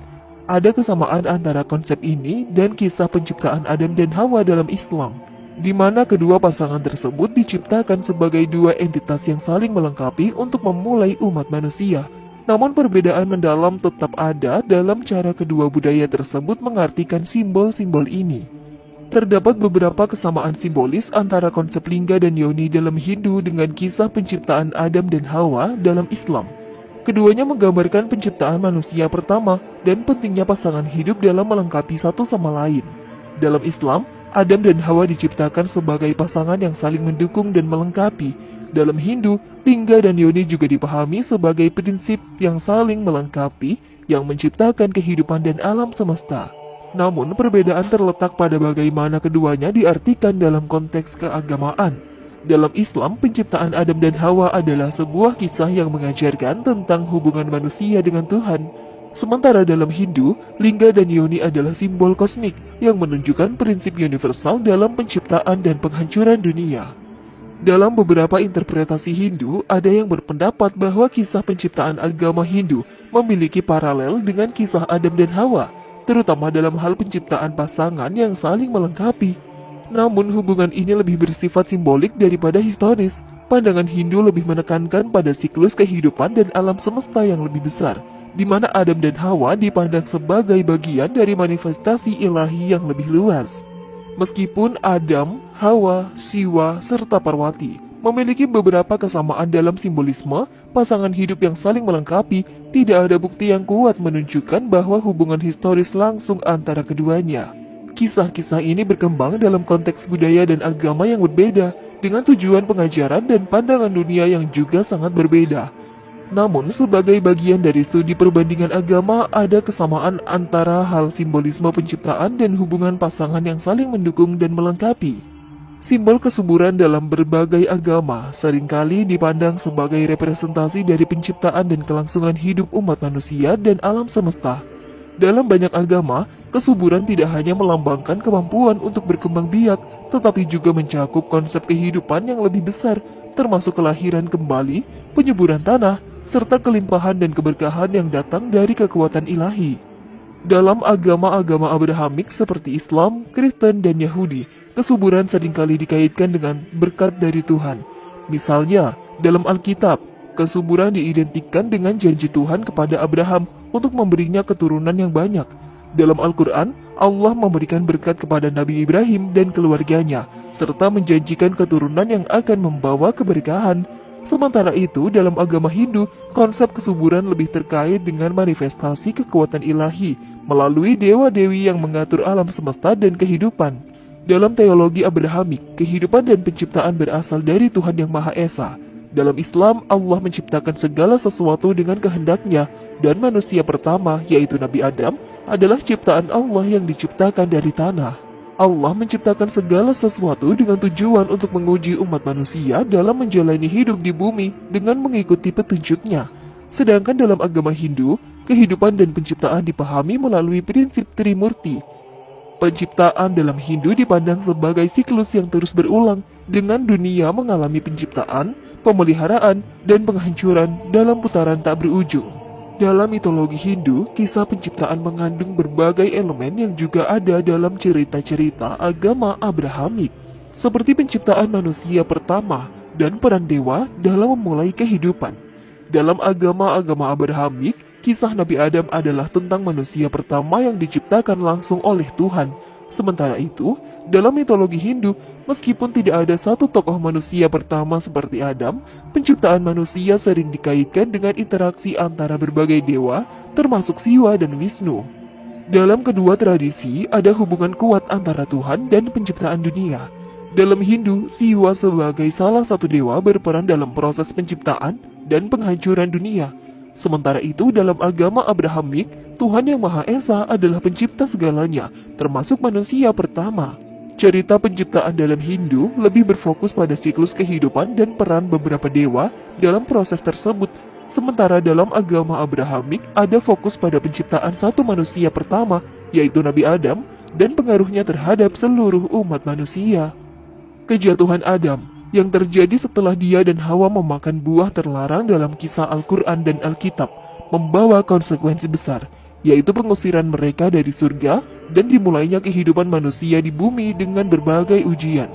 Ada kesamaan antara konsep ini dan kisah penciptaan Adam dan Hawa dalam Islam, di mana kedua pasangan tersebut diciptakan sebagai dua entitas yang saling melengkapi untuk memulai umat manusia. Namun perbedaan mendalam tetap ada dalam cara kedua budaya tersebut mengartikan simbol-simbol ini. Terdapat beberapa kesamaan simbolis antara konsep lingga dan yoni dalam Hindu dengan kisah penciptaan Adam dan Hawa dalam Islam. Keduanya menggambarkan penciptaan manusia pertama dan pentingnya pasangan hidup dalam melengkapi satu sama lain. Dalam Islam, Adam dan Hawa diciptakan sebagai pasangan yang saling mendukung dan melengkapi. Dalam Hindu, lingga dan yoni juga dipahami sebagai prinsip yang saling melengkapi yang menciptakan kehidupan dan alam semesta. Namun, perbedaan terletak pada bagaimana keduanya diartikan dalam konteks keagamaan. Dalam Islam, penciptaan Adam dan Hawa adalah sebuah kisah yang mengajarkan tentang hubungan manusia dengan Tuhan. Sementara dalam Hindu, lingga dan yoni adalah simbol kosmik yang menunjukkan prinsip universal dalam penciptaan dan penghancuran dunia. Dalam beberapa interpretasi Hindu, ada yang berpendapat bahwa kisah penciptaan agama Hindu memiliki paralel dengan kisah Adam dan Hawa, terutama dalam hal penciptaan pasangan yang saling melengkapi. Namun hubungan ini lebih bersifat simbolik daripada historis. Pandangan Hindu lebih menekankan pada siklus kehidupan dan alam semesta yang lebih besar, di mana Adam dan Hawa dipandang sebagai bagian dari manifestasi ilahi yang lebih luas. Meskipun Adam, Hawa, Siwa, serta Parwati memiliki beberapa kesamaan dalam simbolisme, pasangan hidup yang saling melengkapi, tidak ada bukti yang kuat menunjukkan bahwa hubungan historis langsung antara keduanya. Kisah-kisah ini berkembang dalam konteks budaya dan agama yang berbeda, dengan tujuan pengajaran dan pandangan dunia yang juga sangat berbeda. Namun, sebagai bagian dari studi perbandingan agama, ada kesamaan antara hal simbolisme penciptaan dan hubungan pasangan yang saling mendukung dan melengkapi. Simbol kesuburan dalam berbagai agama seringkali dipandang sebagai representasi dari penciptaan dan kelangsungan hidup umat manusia dan alam semesta. Dalam banyak agama, kesuburan tidak hanya melambangkan kemampuan untuk berkembang biak, tetapi juga mencakup konsep kehidupan yang lebih besar, termasuk kelahiran kembali, penyuburan tanah, serta kelimpahan dan keberkahan yang datang dari kekuatan ilahi. Dalam agama-agama Abrahamik seperti Islam, Kristen, dan Yahudi, kesuburan seringkali dikaitkan dengan berkat dari Tuhan. Misalnya, dalam Alkitab, kesuburan diidentikan dengan janji Tuhan kepada Abraham untuk memberinya keturunan yang banyak. Dalam Al-Quran, Allah memberikan berkat kepada Nabi Ibrahim dan keluarganya, serta menjanjikan keturunan yang akan membawa keberkahan. Sementara itu, dalam agama Hindu, konsep kesuburan lebih terkait dengan manifestasi kekuatan ilahi melalui dewa-dewi yang mengatur alam semesta dan kehidupan. Dalam teologi Abrahamik, kehidupan dan penciptaan berasal dari Tuhan Yang Maha Esa. Dalam Islam, Allah menciptakan segala sesuatu dengan kehendaknya, dan manusia pertama, yaitu Nabi Adam, adalah ciptaan Allah yang diciptakan dari tanah. Allah menciptakan segala sesuatu dengan tujuan untuk menguji umat manusia dalam menjalani hidup di bumi dengan mengikuti petunjuknya. Sedangkan dalam agama Hindu, kehidupan dan penciptaan dipahami melalui prinsip Trimurti. Penciptaan dalam Hindu dipandang sebagai siklus yang terus berulang, dengan dunia mengalami penciptaan, pemeliharaan, dan penghancuran dalam putaran tak berujung. Dalam mitologi Hindu, kisah penciptaan mengandung berbagai elemen yang juga ada dalam cerita-cerita agama Abrahamik, seperti penciptaan manusia pertama dan peran dewa dalam memulai kehidupan. Dalam agama-agama Abrahamik, kisah Nabi Adam adalah tentang manusia pertama yang diciptakan langsung oleh Tuhan. Sementara itu, dalam mitologi Hindu, meskipun tidak ada satu tokoh manusia pertama seperti Adam, penciptaan manusia sering dikaitkan dengan interaksi antara berbagai dewa, termasuk Siwa dan Wisnu. Dalam kedua tradisi, ada hubungan kuat antara Tuhan dan penciptaan dunia. Dalam Hindu, Siwa sebagai salah satu dewa berperan dalam proses penciptaan dan penghancuran dunia. Sementara itu, dalam agama Abrahamik, Tuhan Yang Maha Esa adalah pencipta segalanya, termasuk manusia pertama. Cerita penciptaan dalam Hindu lebih berfokus pada siklus kehidupan dan peran beberapa dewa dalam proses tersebut. Sementara dalam agama Abrahamik ada fokus pada penciptaan satu manusia pertama, yaitu Nabi Adam, dan pengaruhnya terhadap seluruh umat manusia. Kejatuhan Adam yang terjadi setelah dia dan Hawa memakan buah terlarang dalam kisah Al-Quran dan Alkitab membawa konsekuensi besar, yaitu pengusiran mereka dari surga dan dimulainya kehidupan manusia di bumi dengan berbagai ujian.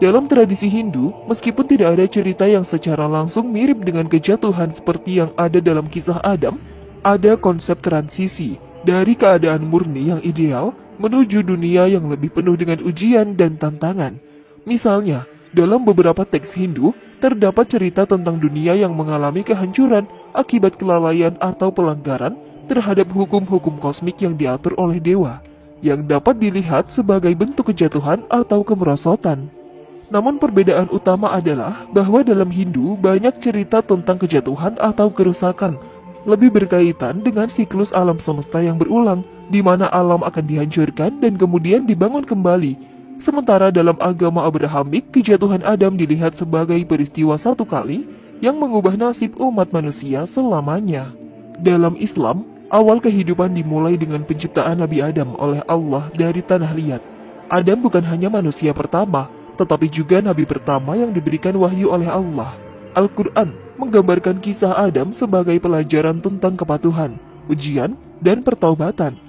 Dalam tradisi Hindu, meskipun tidak ada cerita yang secara langsung mirip dengan kejatuhan seperti yang ada dalam kisah Adam, ada konsep transisi dari keadaan murni yang ideal menuju dunia yang lebih penuh dengan ujian dan tantangan. Misalnya, dalam beberapa teks Hindu, terdapat cerita tentang dunia yang mengalami kehancuran akibat kelalaian atau pelanggaran terhadap hukum-hukum kosmik yang diatur oleh dewa, yang dapat dilihat sebagai bentuk kejatuhan atau kemerosotan. Namun perbedaan utama adalah bahwa dalam Hindu banyak cerita tentang kejatuhan atau kerusakan, lebih berkaitan dengan siklus alam semesta yang berulang, di mana alam akan dihancurkan dan kemudian dibangun kembali. Sementara dalam agama Abrahamik, kejatuhan Adam dilihat sebagai peristiwa satu kali yang mengubah nasib umat manusia selamanya. Dalam Islam, awal kehidupan dimulai dengan penciptaan Nabi Adam oleh Allah dari tanah liat. Adam bukan hanya manusia pertama, tetapi juga nabi pertama yang diberikan wahyu oleh Allah. Al-Quran menggambarkan kisah Adam sebagai pelajaran tentang kepatuhan, ujian, dan pertaubatan.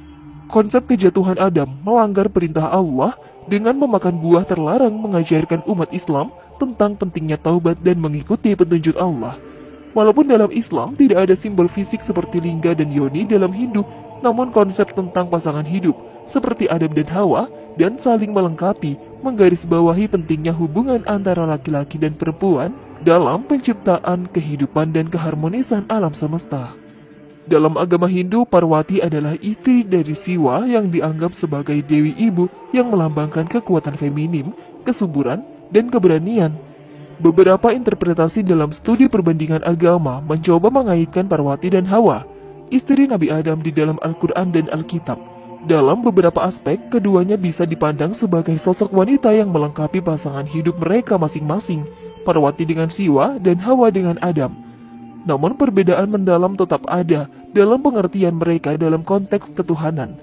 Konsep kejatuhan Adam melanggar perintah Allah dengan memakan buah terlarang mengajarkan umat Islam tentang pentingnya taubat dan mengikuti petunjuk Allah. Walaupun dalam Islam tidak ada simbol fisik seperti lingga dan yoni dalam Hindu, namun konsep tentang pasangan hidup seperti Adam dan Hawa dan saling melengkapi menggarisbawahi pentingnya hubungan antara laki-laki dan perempuan dalam penciptaan kehidupan dan keharmonisan alam semesta. Dalam agama Hindu, Parwati adalah istri dari Siwa yang dianggap sebagai dewi ibu yang melambangkan kekuatan feminim, kesuburan, dan keberanian. Beberapa interpretasi dalam studi perbandingan agama mencoba mengaitkan Parwati dan Hawa, istri Nabi Adam di dalam Al-Quran dan Alkitab. Dalam beberapa aspek, keduanya bisa dipandang sebagai sosok wanita yang melengkapi pasangan hidup mereka masing-masing, Parwati dengan Siwa dan Hawa dengan Adam. Namun perbedaan mendalam tetap ada dalam pengertian mereka dalam konteks ketuhanan.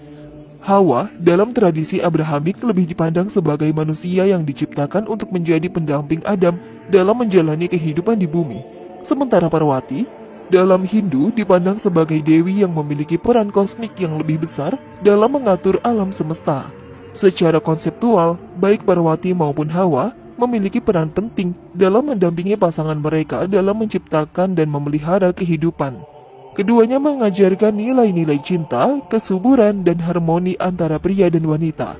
Hawa dalam tradisi Abrahamik lebih dipandang sebagai manusia yang diciptakan untuk menjadi pendamping Adam dalam menjalani kehidupan di bumi. Sementara Parwati dalam Hindu dipandang sebagai dewi yang memiliki peran kosmik yang lebih besar dalam mengatur alam semesta. Secara konseptual, baik Parwati maupun Hawa memiliki peran penting dalam mendampingi pasangan mereka dalam menciptakan dan memelihara kehidupan. Keduanya mengajarkan nilai-nilai cinta, kesuburan, dan harmoni antara pria dan wanita.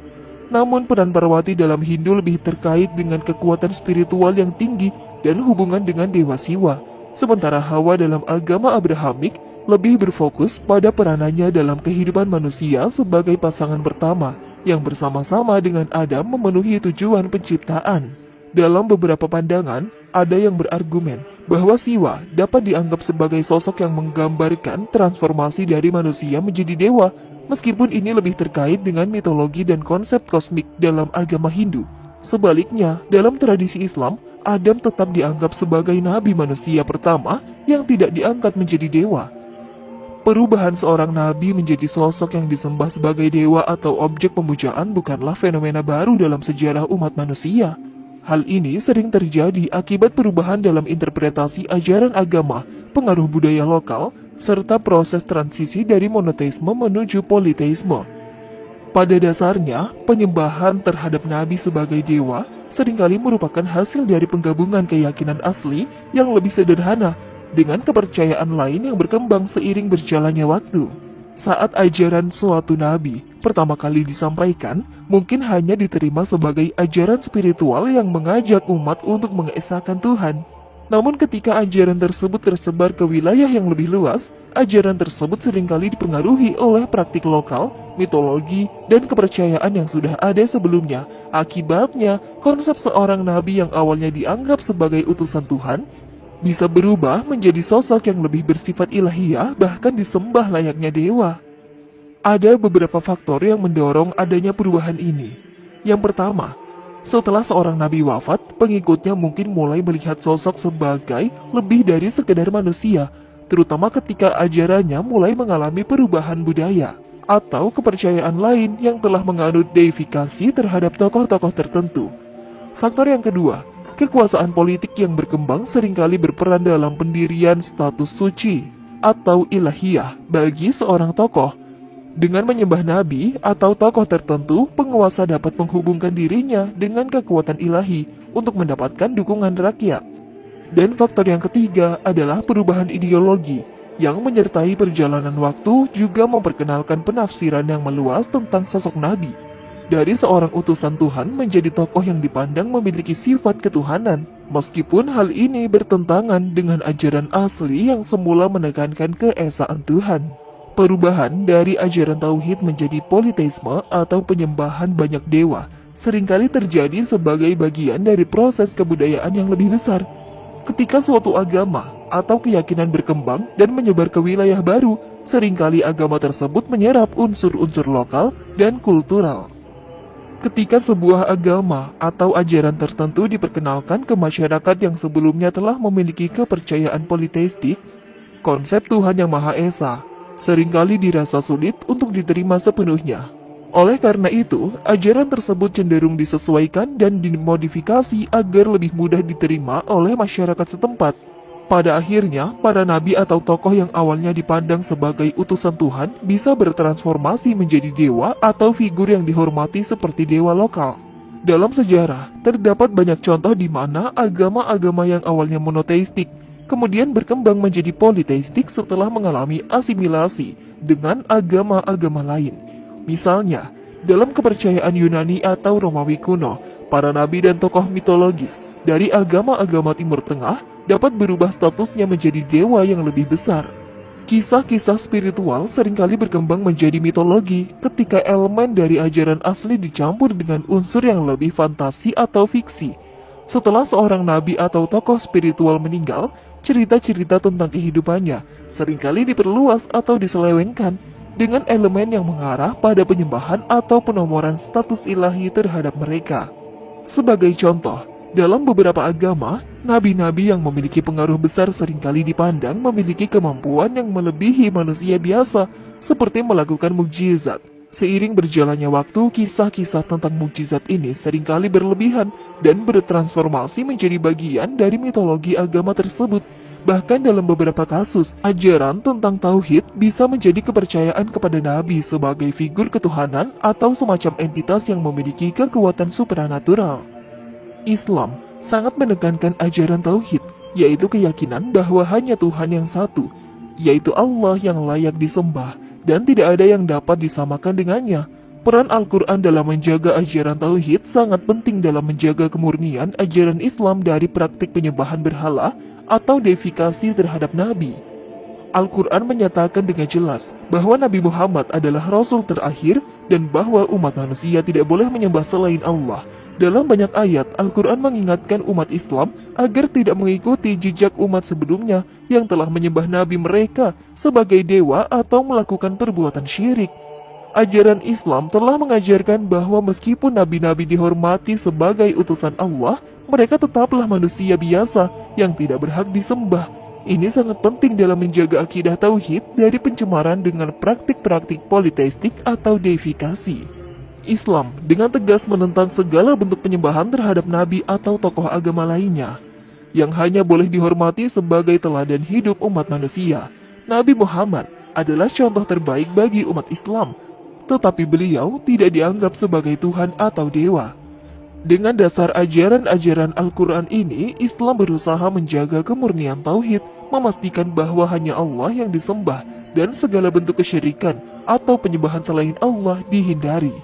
Namun peran Parwati dalam Hindu lebih terkait dengan kekuatan spiritual yang tinggi dan hubungan dengan Dewa Siwa. Sementara Hawa dalam agama Abrahamik lebih berfokus pada peranannya dalam kehidupan manusia sebagai pasangan pertama yang bersama-sama dengan Adam memenuhi tujuan penciptaan. Dalam beberapa pandangan, ada yang berargumen bahwa Siwa dapat dianggap sebagai sosok yang menggambarkan transformasi dari manusia menjadi dewa, meskipun ini lebih terkait dengan mitologi dan konsep kosmik dalam agama Hindu. Sebaliknya, dalam tradisi Islam, Adam tetap dianggap sebagai nabi manusia pertama yang tidak diangkat menjadi dewa. Perubahan seorang nabi menjadi sosok yang disembah sebagai dewa atau objek pemujaan bukanlah fenomena baru dalam sejarah umat manusia. Hal ini sering terjadi akibat perubahan dalam interpretasi ajaran agama, pengaruh budaya lokal, serta proses transisi dari monoteisme menuju politeisme. Pada dasarnya, penyembahan terhadap nabi sebagai dewa seringkali merupakan hasil dari penggabungan keyakinan asli yang lebih sederhana dengan kepercayaan lain yang berkembang seiring berjalannya waktu. Saat ajaran suatu nabi pertama kali disampaikan, mungkin hanya diterima sebagai ajaran spiritual yang mengajak umat untuk mengesahkan Tuhan. Namun ketika ajaran tersebut tersebar ke wilayah yang lebih luas, ajaran tersebut seringkali dipengaruhi oleh praktik lokal, mitologi, dan kepercayaan yang sudah ada sebelumnya. Akibatnya, konsep seorang nabi yang awalnya dianggap sebagai utusan Tuhan bisa berubah menjadi sosok yang lebih bersifat ilahiyah, bahkan disembah layaknya dewa. Ada beberapa faktor yang mendorong adanya perubahan ini. Yang pertama, setelah seorang nabi wafat, pengikutnya mungkin mulai melihat sosok sebagai lebih dari sekedar manusia, terutama ketika ajarannya mulai mengalami perubahan budaya atau kepercayaan lain yang telah menganut deifikasi terhadap tokoh-tokoh tertentu. Faktor yang kedua, kekuasaan politik yang berkembang seringkali berperan dalam pendirian status suci atau ilahiyah bagi seorang tokoh. Dengan menyembah nabi atau tokoh tertentu, penguasa dapat menghubungkan dirinya dengan kekuatan ilahi untuk mendapatkan dukungan rakyat. Dan faktor yang ketiga adalah perubahan ideologi yang menyertai perjalanan waktu juga memperkenalkan penafsiran yang meluas tentang sosok nabi. Dari seorang utusan Tuhan menjadi tokoh yang dipandang memiliki sifat ketuhanan, meskipun hal ini bertentangan dengan ajaran asli yang semula menekankan keesaan Tuhan. Perubahan dari ajaran tauhid menjadi politeisme atau penyembahan banyak dewa seringkali terjadi sebagai bagian dari proses kebudayaan yang lebih besar. Ketika suatu agama atau keyakinan berkembang dan menyebar ke wilayah baru, seringkali agama tersebut menyerap unsur-unsur lokal dan kultural. Ketika sebuah agama atau ajaran tertentu diperkenalkan ke masyarakat yang sebelumnya telah memiliki kepercayaan politeistik, konsep Tuhan Yang Maha Esa seringkali dirasa sulit untuk diterima sepenuhnya. Oleh karena itu, ajaran tersebut cenderung disesuaikan dan dimodifikasi agar lebih mudah diterima oleh masyarakat setempat. Pada akhirnya, para nabi atau tokoh yang awalnya dipandang sebagai utusan Tuhan bisa bertransformasi menjadi dewa atau figur yang dihormati seperti dewa lokal. Dalam sejarah, terdapat banyak contoh di mana agama-agama yang awalnya monoteistik kemudian berkembang menjadi politeistik setelah mengalami asimilasi dengan agama-agama lain. Misalnya, dalam kepercayaan Yunani atau Romawi kuno, para nabi dan tokoh mitologis dari agama-agama Timur Tengah dapat berubah statusnya menjadi dewa yang lebih besar. Kisah-kisah spiritual seringkali berkembang menjadi mitologi ketika elemen dari ajaran asli dicampur dengan unsur yang lebih fantasi atau fiksi. Setelah seorang nabi atau tokoh spiritual meninggal, cerita-cerita tentang kehidupannya seringkali diperluas atau diselewengkan dengan elemen yang mengarah pada penyembahan atau penomoran status ilahi terhadap mereka. Sebagai contoh, dalam beberapa agama, nabi-nabi yang memiliki pengaruh besar seringkali dipandang memiliki kemampuan yang melebihi manusia biasa, seperti melakukan mukjizat. Seiring berjalannya waktu, kisah-kisah tentang mukjizat ini seringkali berlebihan dan bertransformasi menjadi bagian dari mitologi agama tersebut. Bahkan dalam beberapa kasus, ajaran tentang tauhid bisa menjadi kepercayaan kepada nabi sebagai figur ketuhanan atau semacam entitas yang memiliki kekuatan supranatural. Islam sangat menekankan ajaran tauhid, yaitu keyakinan bahwa hanya Tuhan yang satu, yaitu Allah yang layak disembah, dan tidak ada yang dapat disamakan dengannya. Peran Al-Quran dalam menjaga ajaran tauhid sangat penting dalam menjaga kemurnian ajaran Islam dari praktik penyembahan berhala atau deifikasi terhadap nabi. Al-Quran menyatakan dengan jelas bahwa Nabi Muhammad adalah Rasul terakhir dan bahwa umat manusia tidak boleh menyembah selain Allah. Dalam banyak ayat, Al-Quran mengingatkan umat Islam agar tidak mengikuti jejak umat sebelumnya yang telah menyembah Nabi mereka sebagai dewa atau melakukan perbuatan syirik. Ajaran Islam telah mengajarkan bahwa meskipun nabi-nabi dihormati sebagai utusan Allah, mereka tetaplah manusia biasa yang tidak berhak disembah. Ini sangat penting dalam menjaga akidah tauhid dari pencemaran dengan praktik-praktik politeistik atau deifikasi. Islam dengan tegas menentang segala bentuk penyembahan terhadap nabi atau tokoh agama lainnya, yang hanya boleh dihormati sebagai teladan hidup umat manusia. Nabi Muhammad adalah contoh terbaik bagi umat Islam, tetapi beliau tidak dianggap sebagai Tuhan atau dewa. Dengan dasar ajaran-ajaran Al-Quran ini, Islam berusaha menjaga kemurnian tauhid, memastikan bahwa hanya Allah yang disembah dan segala bentuk kesyirikan atau penyembahan selain Allah dihindari.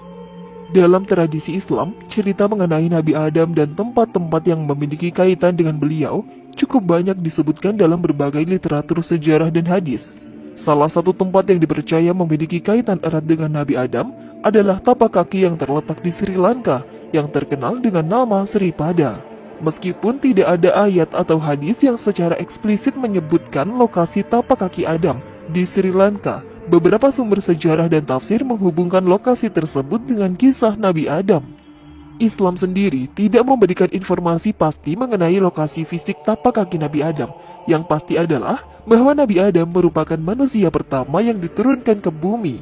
Dalam tradisi Islam, cerita mengenai Nabi Adam dan tempat-tempat yang memiliki kaitan dengan beliau cukup banyak disebutkan dalam berbagai literatur sejarah dan hadis. Salah satu tempat yang dipercaya memiliki kaitan erat dengan Nabi Adam adalah tapak kaki yang terletak di Sri Lanka yang terkenal dengan nama Sri Pada. Meskipun tidak ada ayat atau hadis yang secara eksplisit menyebutkan lokasi tapak kaki Adam di Sri Lanka, beberapa sumber sejarah dan tafsir menghubungkan lokasi tersebut dengan kisah Nabi Adam. Islam sendiri tidak memberikan informasi pasti mengenai lokasi fisik tapak kaki Nabi Adam. Yang pasti adalah bahwa Nabi Adam merupakan manusia pertama yang diturunkan ke bumi.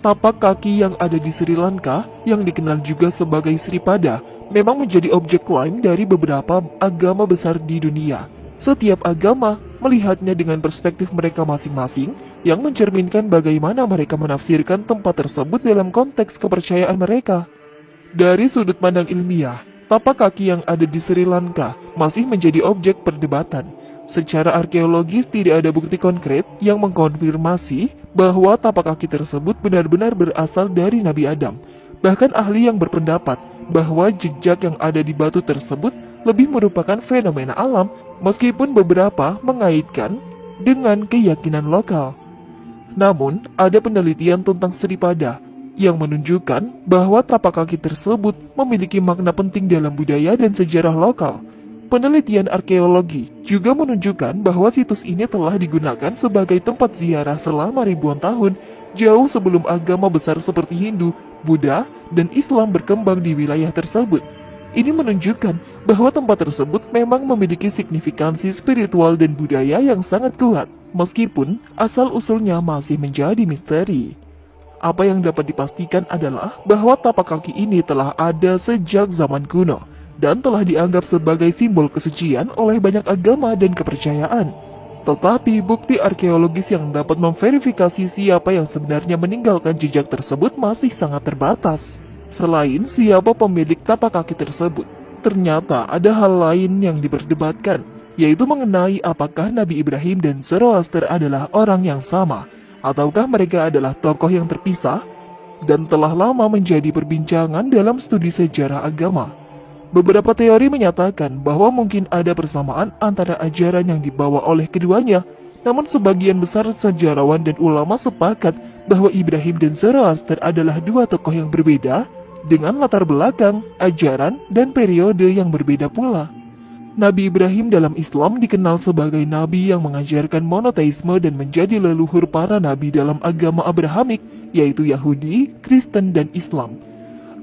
Tapak kaki yang ada di Sri Lanka, yang dikenal juga sebagai Sri Pada, memang menjadi objek klaim dari beberapa agama besar di dunia. Setiap agama melihatnya dengan perspektif mereka masing-masing, yang mencerminkan bagaimana mereka menafsirkan tempat tersebut dalam konteks kepercayaan mereka. Dari sudut pandang ilmiah, tapak kaki yang ada di Sri Lanka masih menjadi objek perdebatan. Secara arkeologis tidak ada bukti konkret yang mengkonfirmasi bahwa tapak kaki tersebut benar-benar berasal dari Nabi Adam. Bahkan ahli yang berpendapat bahwa jejak yang ada di batu tersebut lebih merupakan fenomena alam, meskipun beberapa mengaitkan dengan keyakinan lokal. Namun, ada penelitian tentang Sri Pada yang menunjukkan bahwa tapak kaki tersebut memiliki makna penting dalam budaya dan sejarah lokal. Penelitian arkeologi juga menunjukkan bahwa situs ini telah digunakan sebagai tempat ziarah selama ribuan tahun, jauh sebelum agama besar seperti Hindu, Buddha, dan Islam berkembang di wilayah tersebut. Ini menunjukkan bahwa tempat tersebut memang memiliki signifikansi spiritual dan budaya yang sangat kuat, meskipun asal-usulnya masih menjadi misteri. Apa yang dapat dipastikan adalah bahwa tapak kaki ini telah ada sejak zaman kuno, dan telah dianggap sebagai simbol kesucian oleh banyak agama dan kepercayaan. Tetapi bukti arkeologis yang dapat memverifikasi siapa yang sebenarnya meninggalkan jejak tersebut masih sangat terbatas. Selain siapa pemilik tapak kaki tersebut, ternyata ada hal lain yang diperdebatkan, yaitu mengenai apakah Nabi Ibrahim dan Zoroaster adalah orang yang sama, ataukah mereka adalah tokoh yang terpisah, dan telah lama menjadi perbincangan dalam studi sejarah agama. Beberapa teori menyatakan bahwa mungkin ada persamaan antara ajaran yang dibawa oleh keduanya, namun sebagian besar sejarawan dan ulama sepakat bahwa Ibrahim dan Zoroaster adalah dua tokoh yang berbeda, dengan latar belakang, ajaran, dan periode yang berbeda pula. Nabi Ibrahim dalam Islam dikenal sebagai nabi yang mengajarkan monoteisme dan menjadi leluhur para nabi dalam agama Abrahamik, yaitu Yahudi, Kristen, dan Islam.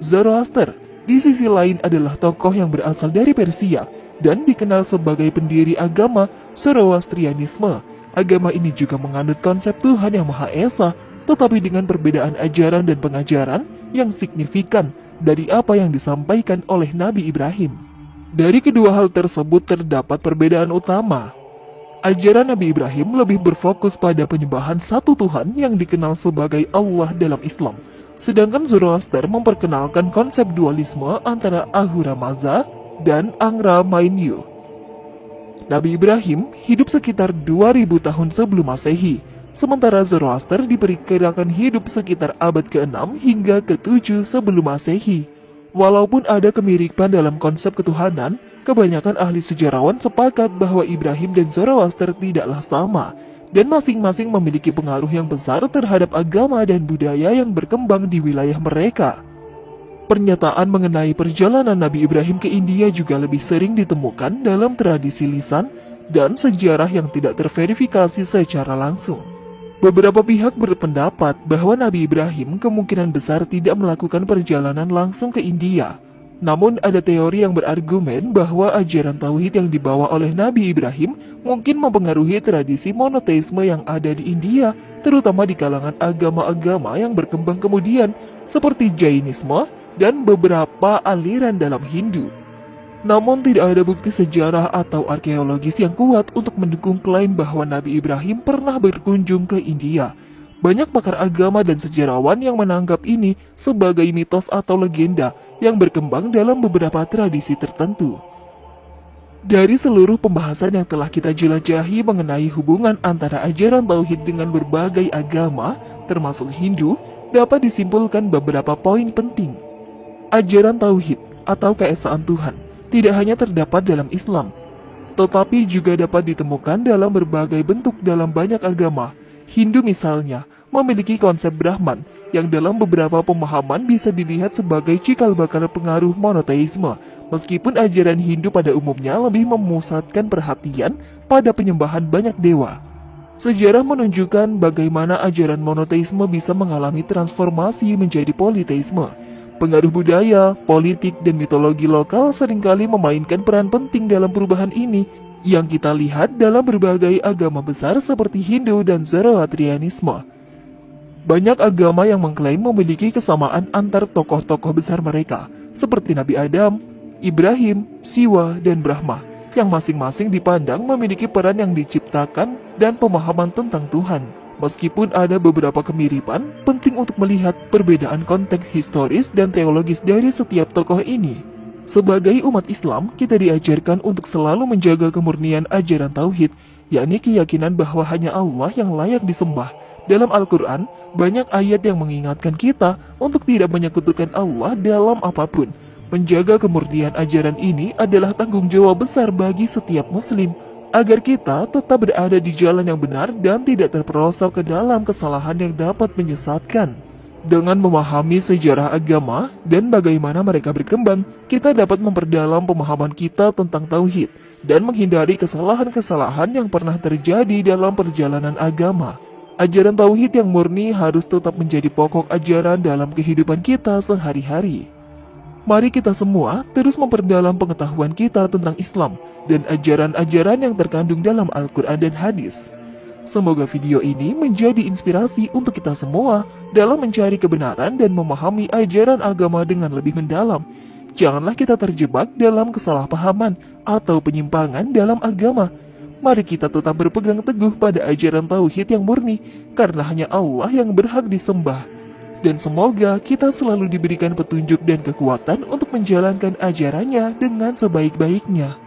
Zoroaster di sisi lain adalah tokoh yang berasal dari Persia dan dikenal sebagai pendiri agama Zoroastrianisme. Agama ini juga menganut konsep Tuhan yang Maha Esa, tetapi dengan perbedaan ajaran dan pengajaran yang signifikan dari apa yang disampaikan oleh Nabi Ibrahim. Dari kedua hal tersebut terdapat perbedaan utama. Ajaran Nabi Ibrahim lebih berfokus pada penyembahan satu Tuhan yang dikenal sebagai Allah dalam Islam. Sedangkan Zoroaster memperkenalkan konsep dualisme antara Ahura Mazda dan Angra Mainyu. Nabi Ibrahim hidup sekitar 2000 tahun sebelum Masehi, sementara Zoroaster diperkirakan hidup sekitar abad ke-6 hingga ke-7 sebelum Masehi. Walaupun ada kemiripan dalam konsep ketuhanan, kebanyakan ahli sejarawan sepakat bahwa Ibrahim dan Zoroaster tidaklah sama. dan masing-masing memiliki pengaruh yang besar terhadap agama dan budaya yang berkembang di wilayah mereka. Pernyataan mengenai perjalanan Nabi Ibrahim ke India juga lebih sering ditemukan dalam tradisi lisan dan sejarah yang tidak terverifikasi secara langsung. Beberapa pihak berpendapat bahwa Nabi Ibrahim kemungkinan besar tidak melakukan perjalanan langsung ke India. Namun ada teori yang berargumen bahwa ajaran tauhid yang dibawa oleh Nabi Ibrahim mungkin mempengaruhi tradisi monoteisme yang ada di India, terutama di kalangan agama-agama yang berkembang kemudian, seperti Jainisme dan beberapa aliran dalam Hindu. Namun tidak ada bukti sejarah atau arkeologis yang kuat untuk mendukung klaim bahwa Nabi Ibrahim pernah berkunjung ke India. Banyak pakar agama dan sejarawan yang menganggap ini sebagai mitos atau legenda yang berkembang dalam beberapa tradisi tertentu. Dari seluruh pembahasan yang telah kita jelajahi mengenai hubungan antara ajaran tauhid dengan berbagai agama, termasuk Hindu, dapat disimpulkan beberapa poin penting. Ajaran tauhid atau keesaan Tuhan tidak hanya terdapat dalam Islam, tetapi juga dapat ditemukan dalam berbagai bentuk dalam banyak agama. Hindu misalnya memiliki konsep Brahman yang dalam beberapa pemahaman bisa dilihat sebagai cikal bakal pengaruh monoteisme, meskipun ajaran Hindu pada umumnya lebih memusatkan perhatian pada penyembahan banyak dewa. Sejarah menunjukkan bagaimana ajaran monoteisme bisa mengalami transformasi menjadi politeisme. Pengaruh budaya, politik, dan mitologi lokal seringkali memainkan peran penting dalam perubahan ini, yang kita lihat dalam berbagai agama besar seperti Hindu dan Zoroastrianisme. Banyak agama yang mengklaim memiliki kesamaan antar tokoh-tokoh besar mereka, seperti Nabi Adam, Ibrahim, Siwa, dan Brahma, yang masing-masing dipandang memiliki peran yang diciptakan dan pemahaman tentang Tuhan. Meskipun ada beberapa kemiripan, penting untuk melihat perbedaan konteks historis dan teologis dari setiap tokoh ini. Sebagai umat Islam, kita diajarkan untuk selalu menjaga kemurnian ajaran tauhid, yakni keyakinan bahwa hanya Allah yang layak disembah. Dalam Al-Quran, banyak ayat yang mengingatkan kita untuk tidak menyekutukan Allah dalam apapun. Menjaga kemurnian ajaran ini adalah tanggung jawab besar bagi setiap muslim, agar kita tetap berada di jalan yang benar dan tidak terperosok ke dalam kesalahan yang dapat menyesatkan. Dengan memahami sejarah agama dan bagaimana mereka berkembang, kita dapat memperdalam pemahaman kita tentang tauhid dan menghindari kesalahan-kesalahan yang pernah terjadi dalam perjalanan agama. Ajaran tauhid yang murni harus tetap menjadi pokok ajaran dalam kehidupan kita sehari-hari. Mari kita semua terus memperdalam pengetahuan kita tentang Islam dan ajaran-ajaran yang terkandung dalam Al-Quran dan hadis. Semoga video ini menjadi inspirasi untuk kita semua dalam mencari kebenaran dan memahami ajaran agama dengan lebih mendalam. Janganlah kita terjebak dalam kesalahpahaman atau penyimpangan dalam agama. Mari kita tetap berpegang teguh pada ajaran tauhid yang murni, karena hanya Allah yang berhak disembah. Dan semoga kita selalu diberikan petunjuk dan kekuatan untuk menjalankan ajarannya dengan sebaik-baiknya.